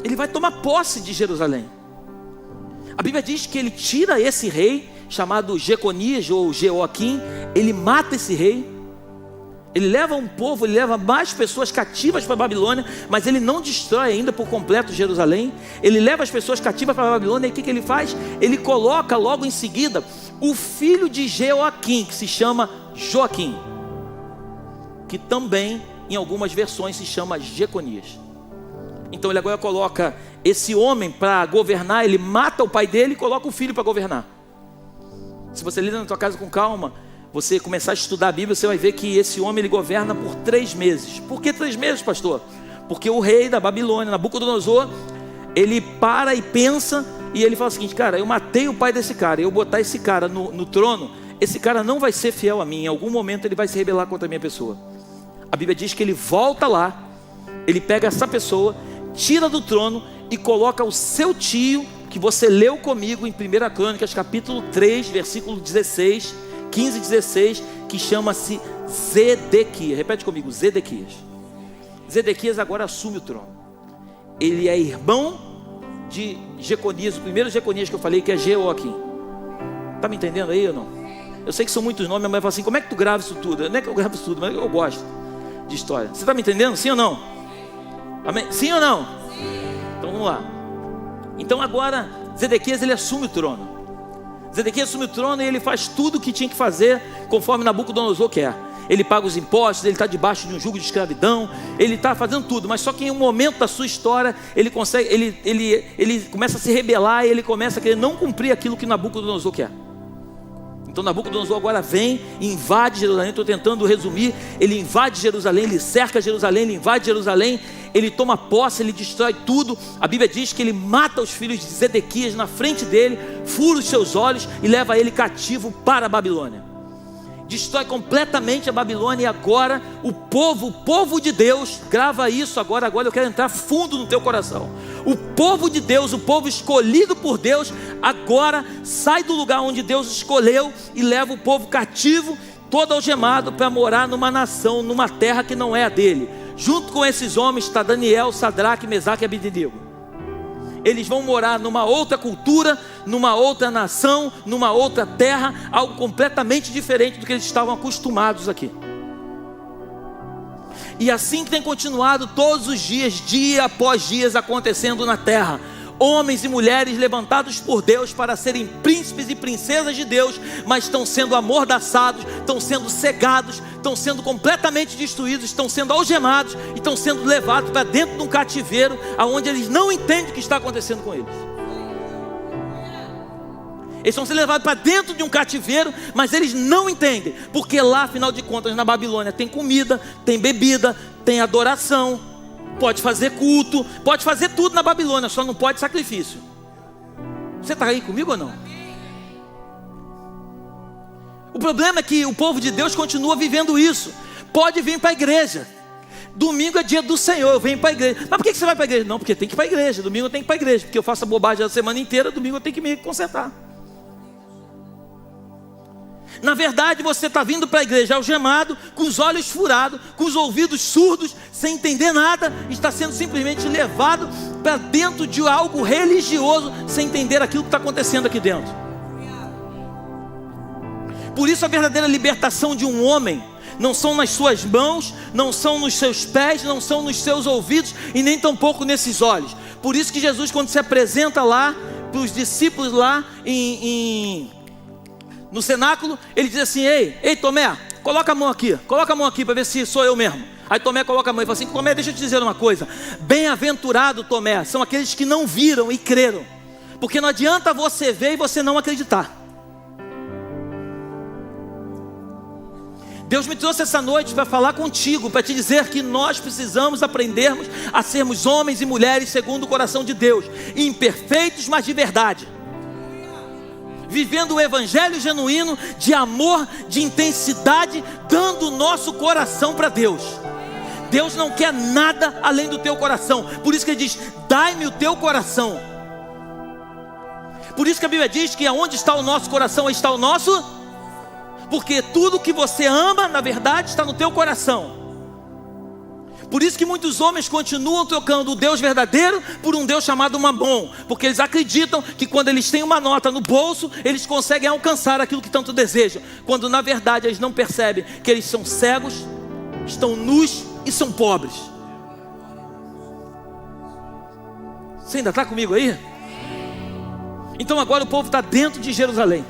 Ele vai tomar posse de Jerusalém. A Bíblia diz que ele tira esse rei, chamado Jeconias ou Jeoaquim, ele mata esse rei, ele leva um povo, ele leva mais pessoas cativas para a Babilônia, mas ele não destrói ainda por completo Jerusalém. Ele leva as pessoas cativas para a Babilônia, e o que ele faz? Ele coloca logo em seguida o filho de Jeoaquim, que se chama Joaquim, que também em algumas versões se chama Jeconias. Então ele agora coloca esse homem para governar, ele mata o pai dele e coloca o filho para governar. Se você ler na tua casa com calma, você começar a estudar a Bíblia, você vai ver que esse homem ele governa por 3 meses. Por que 3 meses, pastor? Porque o rei da Babilônia, Nabucodonosor, ele para e pensa, e ele fala o seguinte: cara, eu matei o pai desse cara, eu botar esse cara no trono, esse cara não vai ser fiel a mim, em algum momento ele vai se rebelar contra a minha pessoa. A Bíblia diz que ele volta lá, ele pega essa pessoa, tira do trono e coloca o seu tio, que você leu comigo em 1 Crônicas, capítulo 3, versículo 16, 15 e 16, que chama-se Zedequias. Repete comigo, Zedequias. Zedequias agora assume o trono. Ele é irmão de Jeconias, o primeiro Jeconias que eu falei, que é Jeoaquim. Está me entendendo aí ou não? Eu sei que são muitos nomes, mas fala assim: como é que tu grava isso tudo? Não é que eu gravo isso tudo, mas eu gosto de história. Você está me entendendo? Sim ou não? Amém? Sim ou não? Sim. Então vamos lá. Então agora Zedequias ele assume o trono. Zedequias assume o trono e ele faz tudo o que tinha que fazer conforme Nabucodonosor quer. Ele paga os impostos, ele está debaixo de um jugo de escravidão, ele está fazendo tudo, mas só que em um momento da sua história ele começa a se rebelar e ele começa a querer não cumprir aquilo que Nabucodonosor quer. Então Nabucodonosor agora vem e invade Jerusalém. Estou tentando resumir. Ele invade Jerusalém, ele cerca Jerusalém, ele invade Jerusalém, ele toma posse, ele destrói tudo. A Bíblia diz que ele mata os filhos de Zedequias na frente dele, fura os seus olhos e leva ele cativo para a Babilônia. Destrói completamente a Babilônia. E agora o povo de Deus, grava isso agora eu quero entrar fundo no teu coração. O povo de Deus, o povo escolhido por Deus, agora sai do lugar onde Deus escolheu e leva o povo cativo, todo algemado, para morar numa nação, numa terra que não é a dele. Junto com esses homens está Daniel, Sadraque, Mesaque e Abednego. Eles vão morar numa outra cultura, numa outra nação, numa outra terra, algo completamente diferente do que eles estavam acostumados aqui. E assim tem continuado todos os dias, dia após dia, acontecendo na terra. Homens e mulheres levantados por Deus para serem príncipes e princesas de Deus, mas estão sendo amordaçados, estão sendo cegados, estão sendo completamente destruídos, estão sendo algemados e estão sendo levados para dentro de um cativeiro, onde eles não entendem o que está acontecendo com eles. Eles estão sendo levados para dentro de um cativeiro, mas eles não entendem, porque lá, afinal de contas, na Babilônia tem comida, tem bebida, tem adoração, pode fazer culto, pode fazer tudo na Babilônia, só não pode sacrifício. Você está aí comigo ou não? O problema é que o povo de Deus continua vivendo isso. Pode vir para a igreja, domingo é dia do Senhor, eu venho para a igreja. Mas por que você vai para a igreja? Não, porque tem que ir para a igreja. Domingo eu tenho que ir para a igreja, porque eu faço a bobagem a semana inteira, domingo eu tenho que me consertar. Na verdade você está vindo para a igreja algemado, com os olhos furados, com os ouvidos surdos, sem entender nada, está sendo simplesmente levado para dentro de algo religioso, sem entender aquilo que está acontecendo aqui dentro. Por isso a verdadeira libertação de um homem não são nas suas mãos, não são nos seus pés, não são nos seus ouvidos e nem tampouco nesses olhos. Por isso que Jesus, quando se apresenta lá para os discípulos lá no cenáculo, ele diz assim: ei Tomé, coloca a mão aqui para ver se sou eu mesmo. Aí Tomé coloca a mão e fala assim: Tomé, deixa eu te dizer uma coisa, bem-aventurado Tomé, são aqueles que não viram e creram, porque não adianta você ver e você não acreditar. Deus me trouxe essa noite para falar contigo, para te dizer que nós precisamos aprendermos a sermos homens e mulheres segundo o coração de Deus, imperfeitos, mas de verdade, vivendo o evangelho genuíno, de amor, de intensidade, dando o nosso coração para Deus. Deus não quer nada além do teu coração, por isso que Ele diz: dai-me o teu coração. Por isso que a Bíblia diz que aonde está o nosso coração, aí está o nosso. Porque tudo que você ama, na verdade, está no teu coração. Por isso que muitos homens continuam trocando o Deus verdadeiro por um Deus chamado Mamon, porque eles acreditam que quando eles têm uma nota no bolso, eles conseguem alcançar aquilo que tanto desejam, quando na verdade eles não percebem que eles são cegos, estão nus e são pobres. Você ainda está comigo aí? Então agora o povo está dentro de Jerusalém.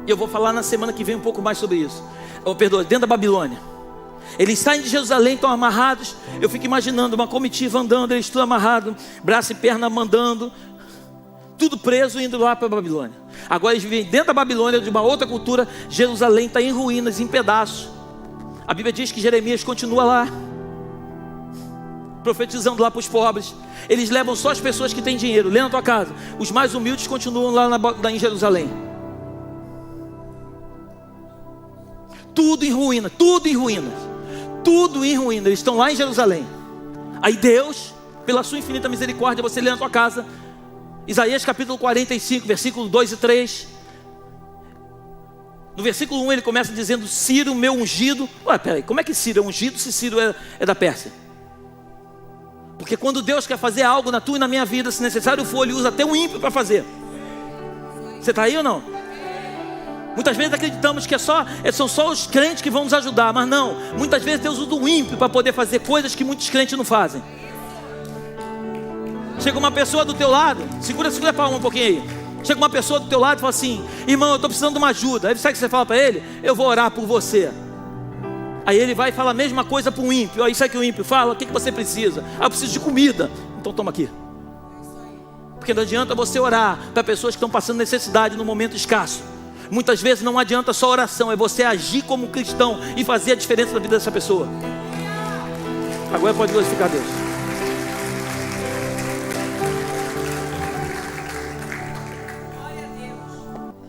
Eu vou falar na semana que vem um pouco mais sobre isso. Dentro da Babilônia. Eles saem de Jerusalém, estão amarrados. Eu fico imaginando uma comitiva andando, eles estão amarrados, braço e perna mandando, tudo preso, indo lá para a Babilônia. Agora eles vivem dentro da Babilônia, de uma outra cultura. Jerusalém está em ruínas, em pedaços. A Bíblia diz que Jeremias continua lá, profetizando lá para os pobres. Eles levam só as pessoas que têm dinheiro. Lê na tua casa. Os mais humildes continuam lá em Jerusalém. Tudo em ruína, tudo em ruínas. Tudo em ruína, eles estão lá em Jerusalém. Aí Deus, pela sua infinita misericórdia, você lê na tua casa, Isaías capítulo 45, versículo 2 e 3. No versículo 1 ele começa dizendo: Ciro, meu ungido. Ué, peraí, como é que Ciro é ungido se Ciro é da Pérsia? Porque quando Deus quer fazer algo na tua e na minha vida, se necessário for, Ele usa até um ímpio para fazer. Você está aí ou não? Muitas vezes acreditamos que são só os crentes que vão nos ajudar, mas não. Muitas vezes Deus usa um ímpio para poder fazer coisas que muitos crentes não fazem. Chega uma pessoa do teu lado, segura a palma um pouquinho aí. Chega uma pessoa do teu lado e fala assim: irmão, eu estou precisando de uma ajuda. Aí sabe o que você fala para ele? Eu vou orar por você. Aí ele vai e fala a mesma coisa para um ímpio. Aí sabe o que o ímpio fala? O que você precisa? Eu preciso de comida. Então toma aqui. Porque não adianta você orar para pessoas que estão passando necessidade num momento escasso. Muitas vezes não adianta só oração, é você agir como cristão e fazer a diferença na vida dessa pessoa. Agora pode glorificar Deus.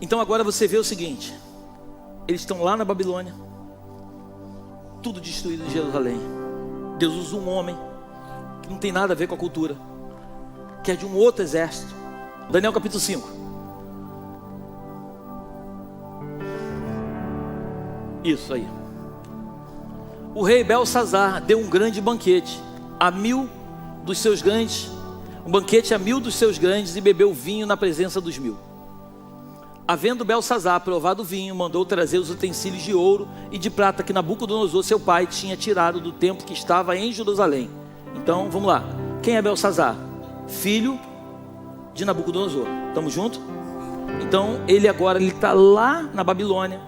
Então agora você vê o seguinte: eles estão lá na Babilônia, tudo destruído em Jerusalém. Deus usa um homem que não tem nada a ver com a cultura, que é de um outro exército. Daniel capítulo 5. Isso aí. O rei Belsazar deu um grande banquete a 1000 dos seus grandes, um banquete a 1000 dos seus grandes, e bebeu vinho na presença dos 1000. Havendo Belsazar provado o vinho, mandou trazer os utensílios de ouro e de prata que Nabucodonosor, seu pai, tinha tirado do templo que estava em Jerusalém. Então, vamos lá. Quem é Belsazar? Filho de Nabucodonosor. Estamos juntos? Então, ele está lá na Babilônia.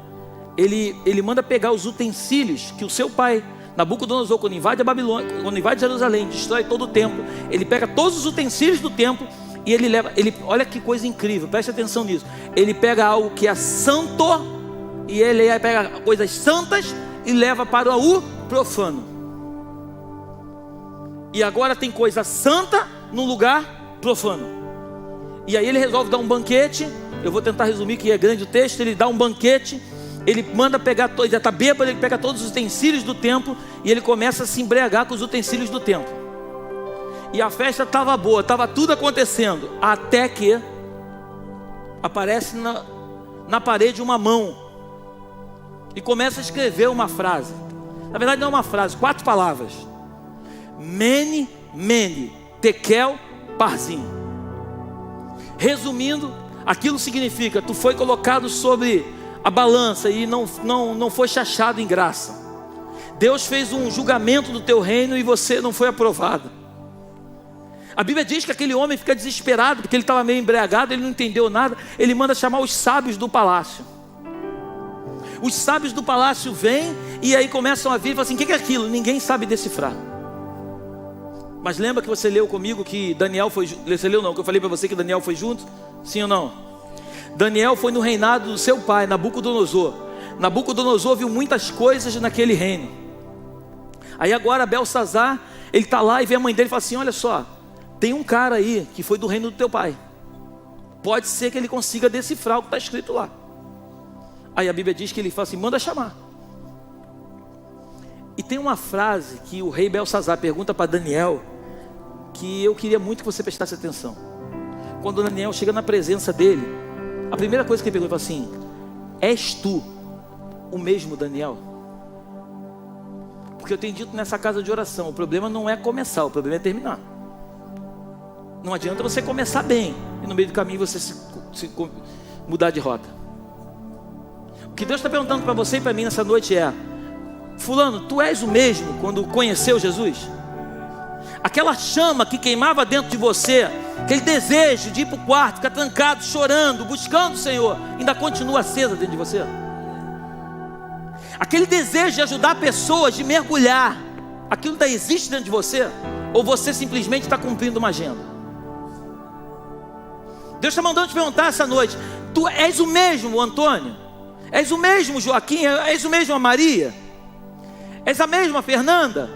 Ele manda pegar os utensílios que o seu pai, Nabucodonosor, quando invade a Babilônia, quando invade Jerusalém, destrói todo o templo. Ele pega todos os utensílios do templo e ele leva. Olha que coisa incrível, preste atenção nisso. Ele pega algo que é santo e ele pega coisas santas e leva para o profano. E agora tem coisa santa num lugar profano. E aí ele resolve dar um banquete. Eu vou tentar resumir, que é grande o texto. Ele dá um banquete. Ele manda pegar, já está bêbado, ele pega todos os utensílios do templo e ele começa a se embriagar com os utensílios do templo. E a festa estava boa, estava tudo acontecendo, até que aparece na parede uma mão e começa a escrever uma frase. Na verdade não é uma frase, 4 palavras: Mene, Mene, Tekel, Parzim. Resumindo, aquilo significa: tu foi colocado sobre a balança e não foi achado em graça. Deus fez um julgamento do teu reino e você não foi aprovado. A Bíblia diz que aquele homem fica desesperado, porque ele estava meio embriagado, ele não entendeu nada. Ele manda chamar os sábios do palácio. Os sábios do palácio vêm e aí começam a vir e falam assim: o que é aquilo? Ninguém sabe decifrar. Mas lembra que você leu comigo que Daniel foi... Você leu não? Que eu falei para você que Daniel foi junto? Sim ou não? Daniel foi no reinado do seu pai, Nabucodonosor. Nabucodonosor viu muitas coisas naquele reino. Aí agora Belsazar, ele está lá e vê a mãe dele e fala assim: olha só, tem um cara aí que foi do reino do teu pai. Pode ser que ele consiga decifrar o que está escrito lá. Aí a Bíblia diz que ele fala assim: manda chamar. E tem uma frase que o rei Belsazar pergunta para Daniel, que eu queria muito que você prestasse atenção. Quando Daniel chega na presença dele, a primeira coisa que ele pergunta é assim: És tu o mesmo Daniel? Porque eu tenho dito nessa casa de oração, o problema não é começar, o problema é terminar. Não adianta você começar bem e no meio do caminho você mudar de rota. O que Deus está perguntando para você e para mim nessa noite é: fulano, tu és o mesmo quando conheceu Jesus? Aquela chama que queimava dentro de você, aquele desejo de ir para o quarto, ficar trancado, chorando, buscando o Senhor, ainda continua acesa dentro de você? Aquele desejo de ajudar pessoas, de mergulhar, aquilo ainda existe dentro de você? Ou você simplesmente está cumprindo uma agenda? Deus está mandando te perguntar essa noite: tu és o mesmo Antônio? És o mesmo Joaquim? És o mesmo a Maria? És a mesma Fernanda?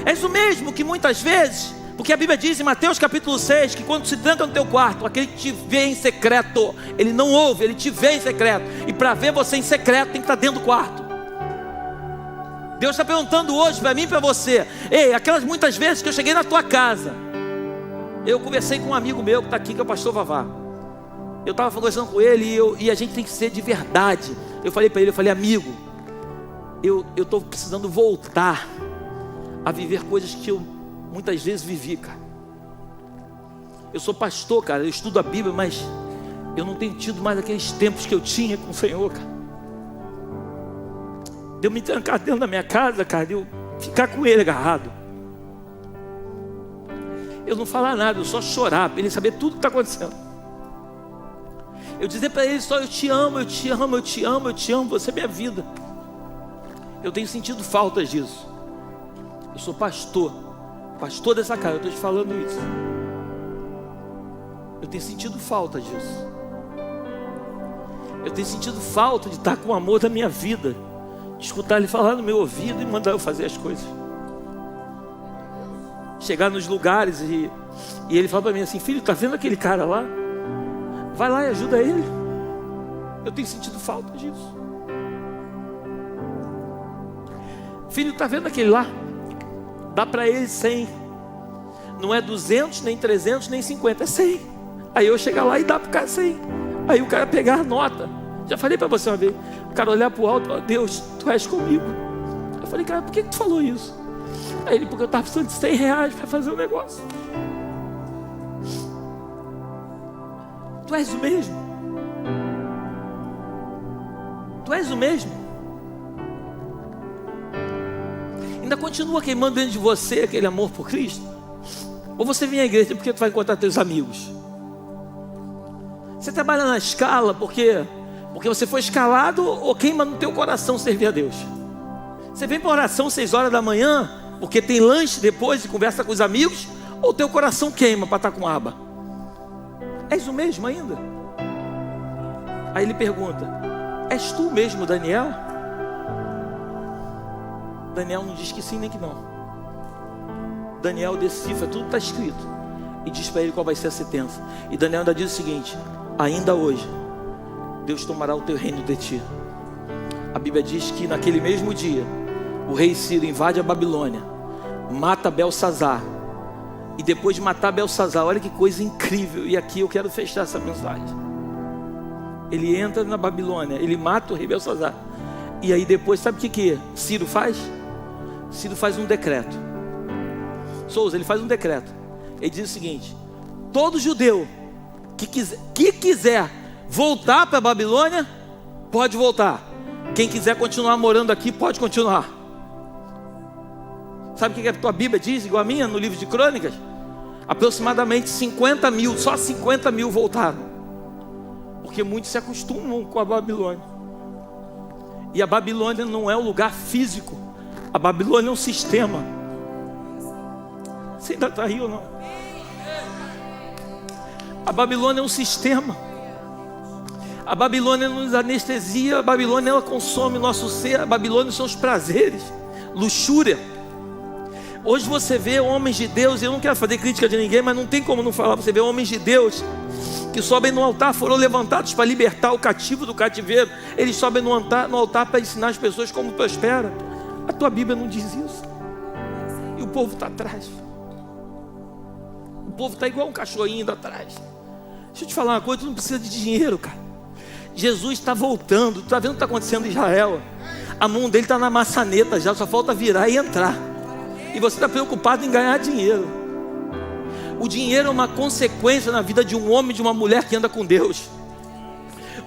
És o mesmo que muitas vezes, porque a Bíblia diz em Mateus capítulo 6, que quando se tranca no teu quarto, aquele que te vê em secreto, ele não ouve, ele te vê em secreto. E para ver você em secreto, tem que estar dentro do quarto. Deus está perguntando hoje para mim e para você: ei, aquelas muitas vezes que eu cheguei na tua casa, eu conversei com um amigo meu que está aqui, que é o pastor Vavá. Eu estava conversando com ele e a gente tem que ser de verdade. Eu falei para ele, amigo, eu estou precisando voltar a viver coisas que eu muitas vezes vivi, cara. Eu sou pastor, cara, eu estudo a Bíblia, mas eu não tenho tido mais aqueles tempos que eu tinha com o Senhor, cara. De eu me trancar dentro da minha casa, cara, de eu ficar com ele agarrado. Eu não falar nada, eu só chorar, para ele saber tudo que está acontecendo. Eu dizer para ele só: eu te amo, eu te amo, eu te amo, eu te amo, você é minha vida. Eu tenho sentido falta disso. Eu sou pastor dessa casa, eu estou te falando isso. Eu tenho sentido falta disso. Eu tenho sentido falta de estar com o amor da minha vida, de escutar ele falar no meu ouvido e mandar eu fazer as coisas. Chegar nos lugares e ele fala para mim assim: filho, tá vendo aquele cara lá? Vai lá e ajuda ele. Eu tenho sentido falta disso. Filho, tá vendo aquele lá? Dá para ele 100. Não é 200, nem 300, nem 50, é 100. Aí eu chegar lá e dar pro cara 100. Aí o cara pegar a nota. Já falei para você uma vez. O cara olhar pro alto e falar: Deus, tu és comigo. Eu falei: cara, por que tu falou isso? Aí ele: porque eu estava precisando de 100 reais para fazer o negócio. Tu és o mesmo? Tu és o mesmo? Ainda continua queimando dentro de você aquele amor por Cristo? Ou você vem à igreja porque tu vai encontrar teus amigos? Você trabalha na escala porque você foi escalado, ou queima no teu coração servir a Deus? Você vem para oração 6 horas da manhã porque tem lanche depois e conversa com os amigos, ou teu coração queima para estar com aba? És o mesmo ainda? Aí ele pergunta: és tu mesmo Daniel? Daniel não diz que sim nem que não. Daniel decifra, tudo está escrito, e diz para ele qual vai ser a sentença. E Daniel ainda diz o seguinte: ainda hoje Deus tomará o teu reino de ti. A Bíblia diz que naquele mesmo dia o rei Ciro invade a Babilônia, mata Belsazar, e depois de matar Belsazar, olha que coisa incrível, e aqui eu quero fechar essa mensagem. Ele entra na Babilônia, ele mata o rei Belsazar, e aí depois, sabe o que Ciro faz? Ciro faz um decreto. Souza, ele faz um decreto. Ele diz o seguinte: todo judeu que quiser voltar para a Babilônia, pode voltar. Quem quiser continuar morando aqui, pode continuar. Sabe o que a tua Bíblia diz, igual a minha, no livro de Crônicas? Aproximadamente 50 mil, só 50 mil voltaram. Porque muitos se acostumam com a Babilônia. E a Babilônia não é um lugar físico. A Babilônia é um sistema. Você ainda está aí ou não? A Babilônia é um sistema. A Babilônia nos anestesia. A Babilônia, ela consome nosso ser. A Babilônia são os prazeres, luxúria. Hoje você vê homens de Deus, eu não quero fazer crítica de ninguém, mas não tem como não falar. Você vê homens de Deus que sobem no altar, foram levantados para libertar o cativo do cativeiro. Eles sobem no altar para ensinar as pessoas como prospera. A tua Bíblia não diz isso. E o povo está atrás. O povo está igual um cachorrinho indo atrás. Deixa eu te falar uma coisa: tu não precisa de dinheiro, cara. Jesus está voltando. Está vendo o que está acontecendo em Israel? A mão dele está na maçaneta já, só falta virar e entrar. E você está preocupado em ganhar dinheiro. O dinheiro é uma consequência na vida de um homem e de uma mulher que anda com Deus.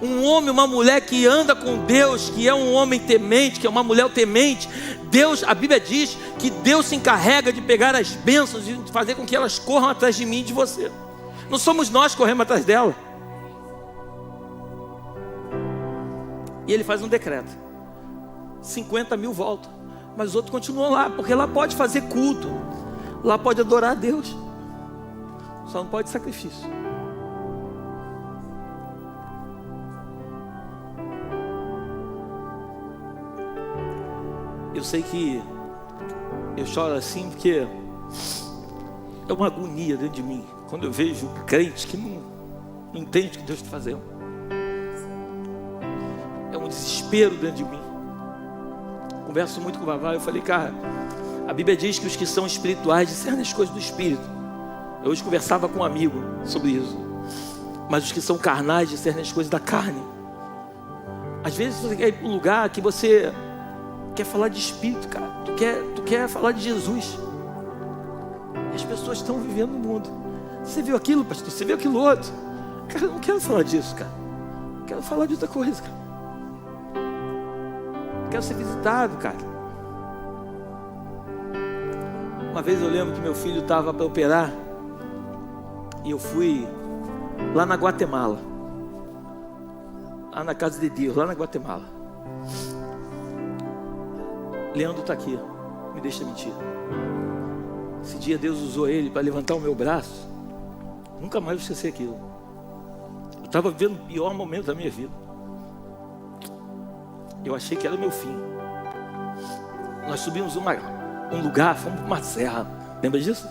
Um homem, uma mulher que anda com Deus, que é um homem temente, que é uma mulher temente. Deus, a Bíblia diz que Deus se encarrega de pegar as bênçãos e de fazer com que elas corram atrás de mim e de você. Não somos nós que corremos atrás dela. E ele faz um decreto: 50 mil voltam, mas os outros continuam lá, porque lá pode fazer culto, lá pode adorar a Deus, só não pode sacrifício. Eu sei que eu choro assim porque é uma agonia dentro de mim quando eu vejo crentes que não entendem o que Deus está fazendo. É um desespero dentro de mim. Converso muito com o Vavá, eu falei: cara, a Bíblia diz que os que são espirituais discernem as coisas do Espírito. Eu hoje conversava com um amigo sobre isso. Mas os que são carnais discernem as coisas da carne. Às vezes você quer ir para um lugar que você quer falar de Espírito, cara. Tu quer falar de Jesus. E as pessoas estão vivendo no mundo. Você viu aquilo, pastor? Você viu aquilo outro? Cara, eu não quero falar disso, cara. Eu quero falar de outra coisa, cara. Eu quero ser visitado, cara. Uma vez eu lembro que meu filho estava para operar e eu fui lá na Guatemala, lá na casa de Deus, lá na Guatemala. Leandro está aqui, me deixa mentir. Esse dia Deus usou ele para levantar o meu braço. Nunca mais vou esquecer aquilo. Eu estava vivendo o pior momento da minha vida. Eu achei que era o meu fim. Nós subimos um lugar, fomos para uma serra. Lembra disso?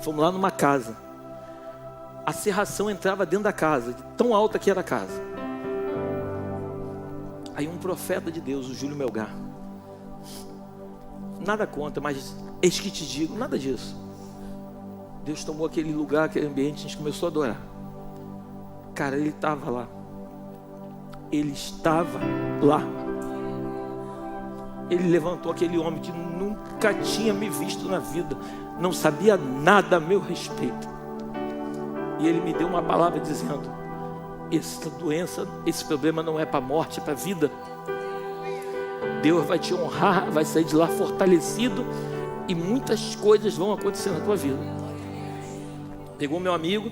Fomos lá numa casa. A serração entrava dentro da casa, de tão alta que era a casa. Aí um profeta de Deus, o Júlio Melgar. Nada contra, mas eis que te digo, nada disso. Deus tomou aquele lugar, aquele ambiente, a gente começou a adorar. Cara, ele estava lá. Ele estava lá. Ele levantou aquele homem que nunca tinha me visto na vida, não sabia nada a meu respeito. E ele me deu uma palavra dizendo: essa doença, esse problema não é para a morte, é para a vida. Deus vai te honrar, vai sair de lá fortalecido e muitas coisas vão acontecer na tua vida. Pegou meu amigo,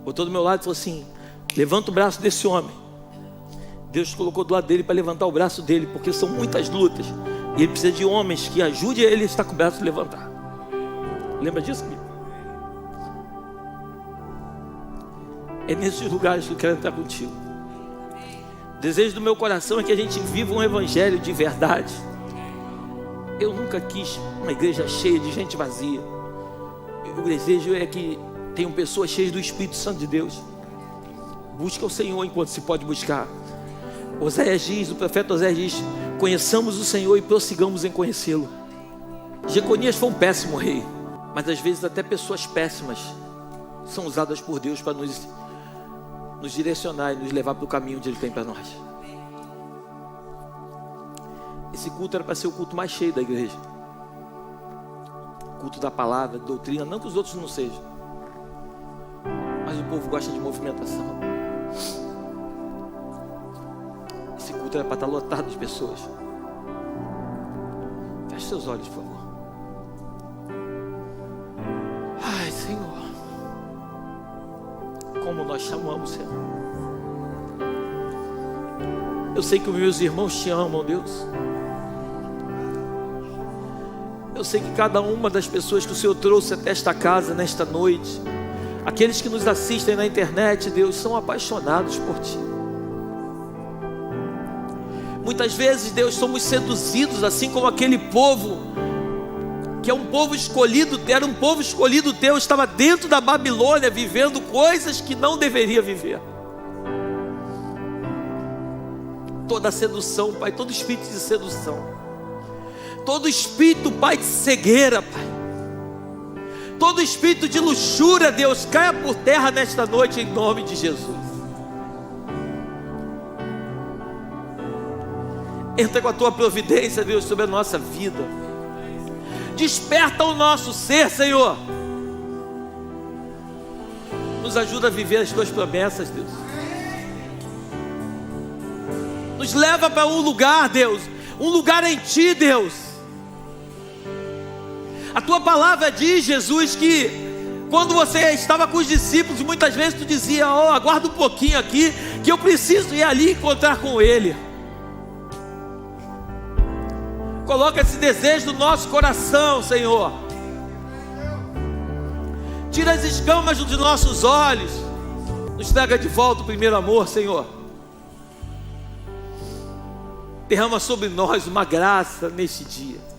botou do meu lado e falou assim: levanta o braço desse homem. Deus colocou do lado dele para levantar o braço dele, porque são muitas lutas e ele precisa de homens que ajudem ele a estar com o braço levantar. Lembra disso, amigo? É nesses lugares que eu quero entrar contigo. O desejo do meu coração é que a gente viva um evangelho de verdade. Eu nunca quis uma igreja cheia de gente vazia. O desejo é que tenham pessoas cheias do Espírito Santo de Deus. Busca o Senhor enquanto se pode buscar. Oséias diz, o profeta Oséias diz: conheçamos o Senhor e prossigamos em conhecê-lo. Jeconias foi um péssimo rei, mas às vezes até pessoas péssimas são usadas por Deus para nos direcionar e nos levar para o caminho onde Ele tem para nós. Esse culto era para ser o culto mais cheio da igreja. Culto da palavra, doutrina, não que os outros não sejam, mas o povo gosta de movimentação. Esse culto era para estar lotado de pessoas. Feche seus olhos, por favor. Ai, Senhor, como nós chamamos, Senhor. Eu sei que os meus irmãos te amam, Deus. Eu sei que cada uma das pessoas que o Senhor trouxe até esta casa, nesta noite, aqueles que nos assistem na internet, Deus, são apaixonados por Ti. Muitas vezes, Deus, somos seduzidos, assim como aquele povo, que é um povo escolhido, era um povo escolhido Teu, estava dentro da Babilônia, vivendo coisas que não deveria viver. Toda sedução, Pai, todo espírito de sedução, todo espírito, Pai, de cegueira, Pai, todo espírito de luxúria, Deus, caia por terra nesta noite, em nome de Jesus. Entra com a tua providência, Deus, sobre a nossa vida. Desperta o nosso ser, Senhor. Nos ajuda a viver as tuas promessas, Deus. Nos leva para um lugar, Deus, um lugar em ti, Deus. A tua palavra diz, Jesus, que quando você estava com os discípulos, muitas vezes tu dizia: aguarda um pouquinho aqui, que eu preciso ir ali encontrar com ele. Coloca esse desejo no nosso coração, Senhor. Tira as escamas dos nossos olhos. Nos traga de volta o primeiro amor, Senhor. Derrama sobre nós uma graça neste dia.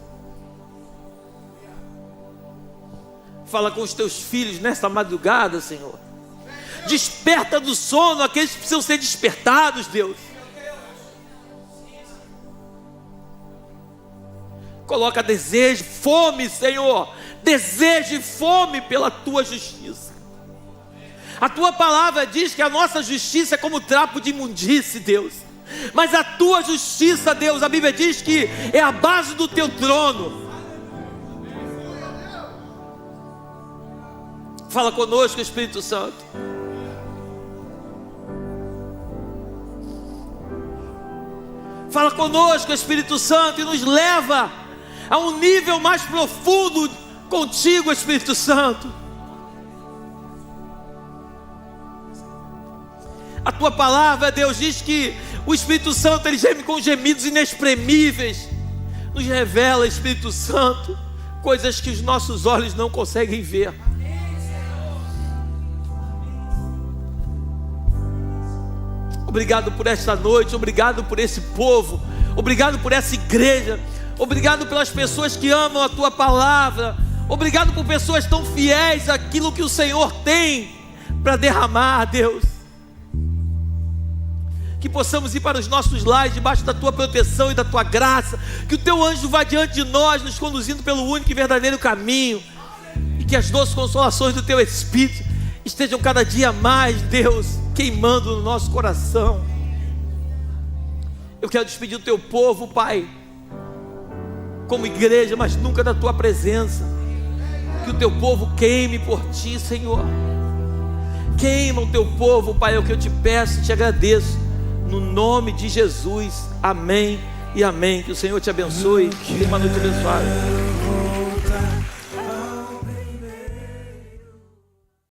Fala com os teus filhos nesta madrugada, Senhor. Desperta do sono aqueles que precisam ser despertados, Deus. Coloca desejo, fome, Senhor. Desejo e fome pela tua justiça. A tua palavra diz que a nossa justiça é como trapo de imundície, Deus. Mas a tua justiça, Deus, a Bíblia diz que é a base do teu trono. Fala conosco, Espírito Santo. Fala conosco, Espírito Santo, e nos leva a um nível mais profundo contigo, Espírito Santo. A tua palavra, Deus, diz que o Espírito Santo, ele geme com gemidos inexprimíveis. Nos revela, Espírito Santo, coisas que os nossos olhos não conseguem ver. Obrigado por esta noite, obrigado por esse povo, obrigado por essa igreja, obrigado pelas pessoas que amam a tua palavra, obrigado por pessoas tão fiéis àquilo que o Senhor tem para derramar, Deus. Que possamos ir para os nossos lares debaixo da tua proteção e da tua graça, que o teu anjo vá diante de nós, nos conduzindo pelo único e verdadeiro caminho, e que as doces consolações do teu Espírito estejam cada dia mais, Deus, queimando no nosso coração. Eu quero despedir do teu povo, Pai, como igreja, mas nunca da tua presença. Que o teu povo queime por ti, Senhor. Queima o teu povo, Pai, é o que eu te peço e te agradeço, no nome de Jesus, amém e amém. Que o Senhor te abençoe. Tenha uma noite abençoada.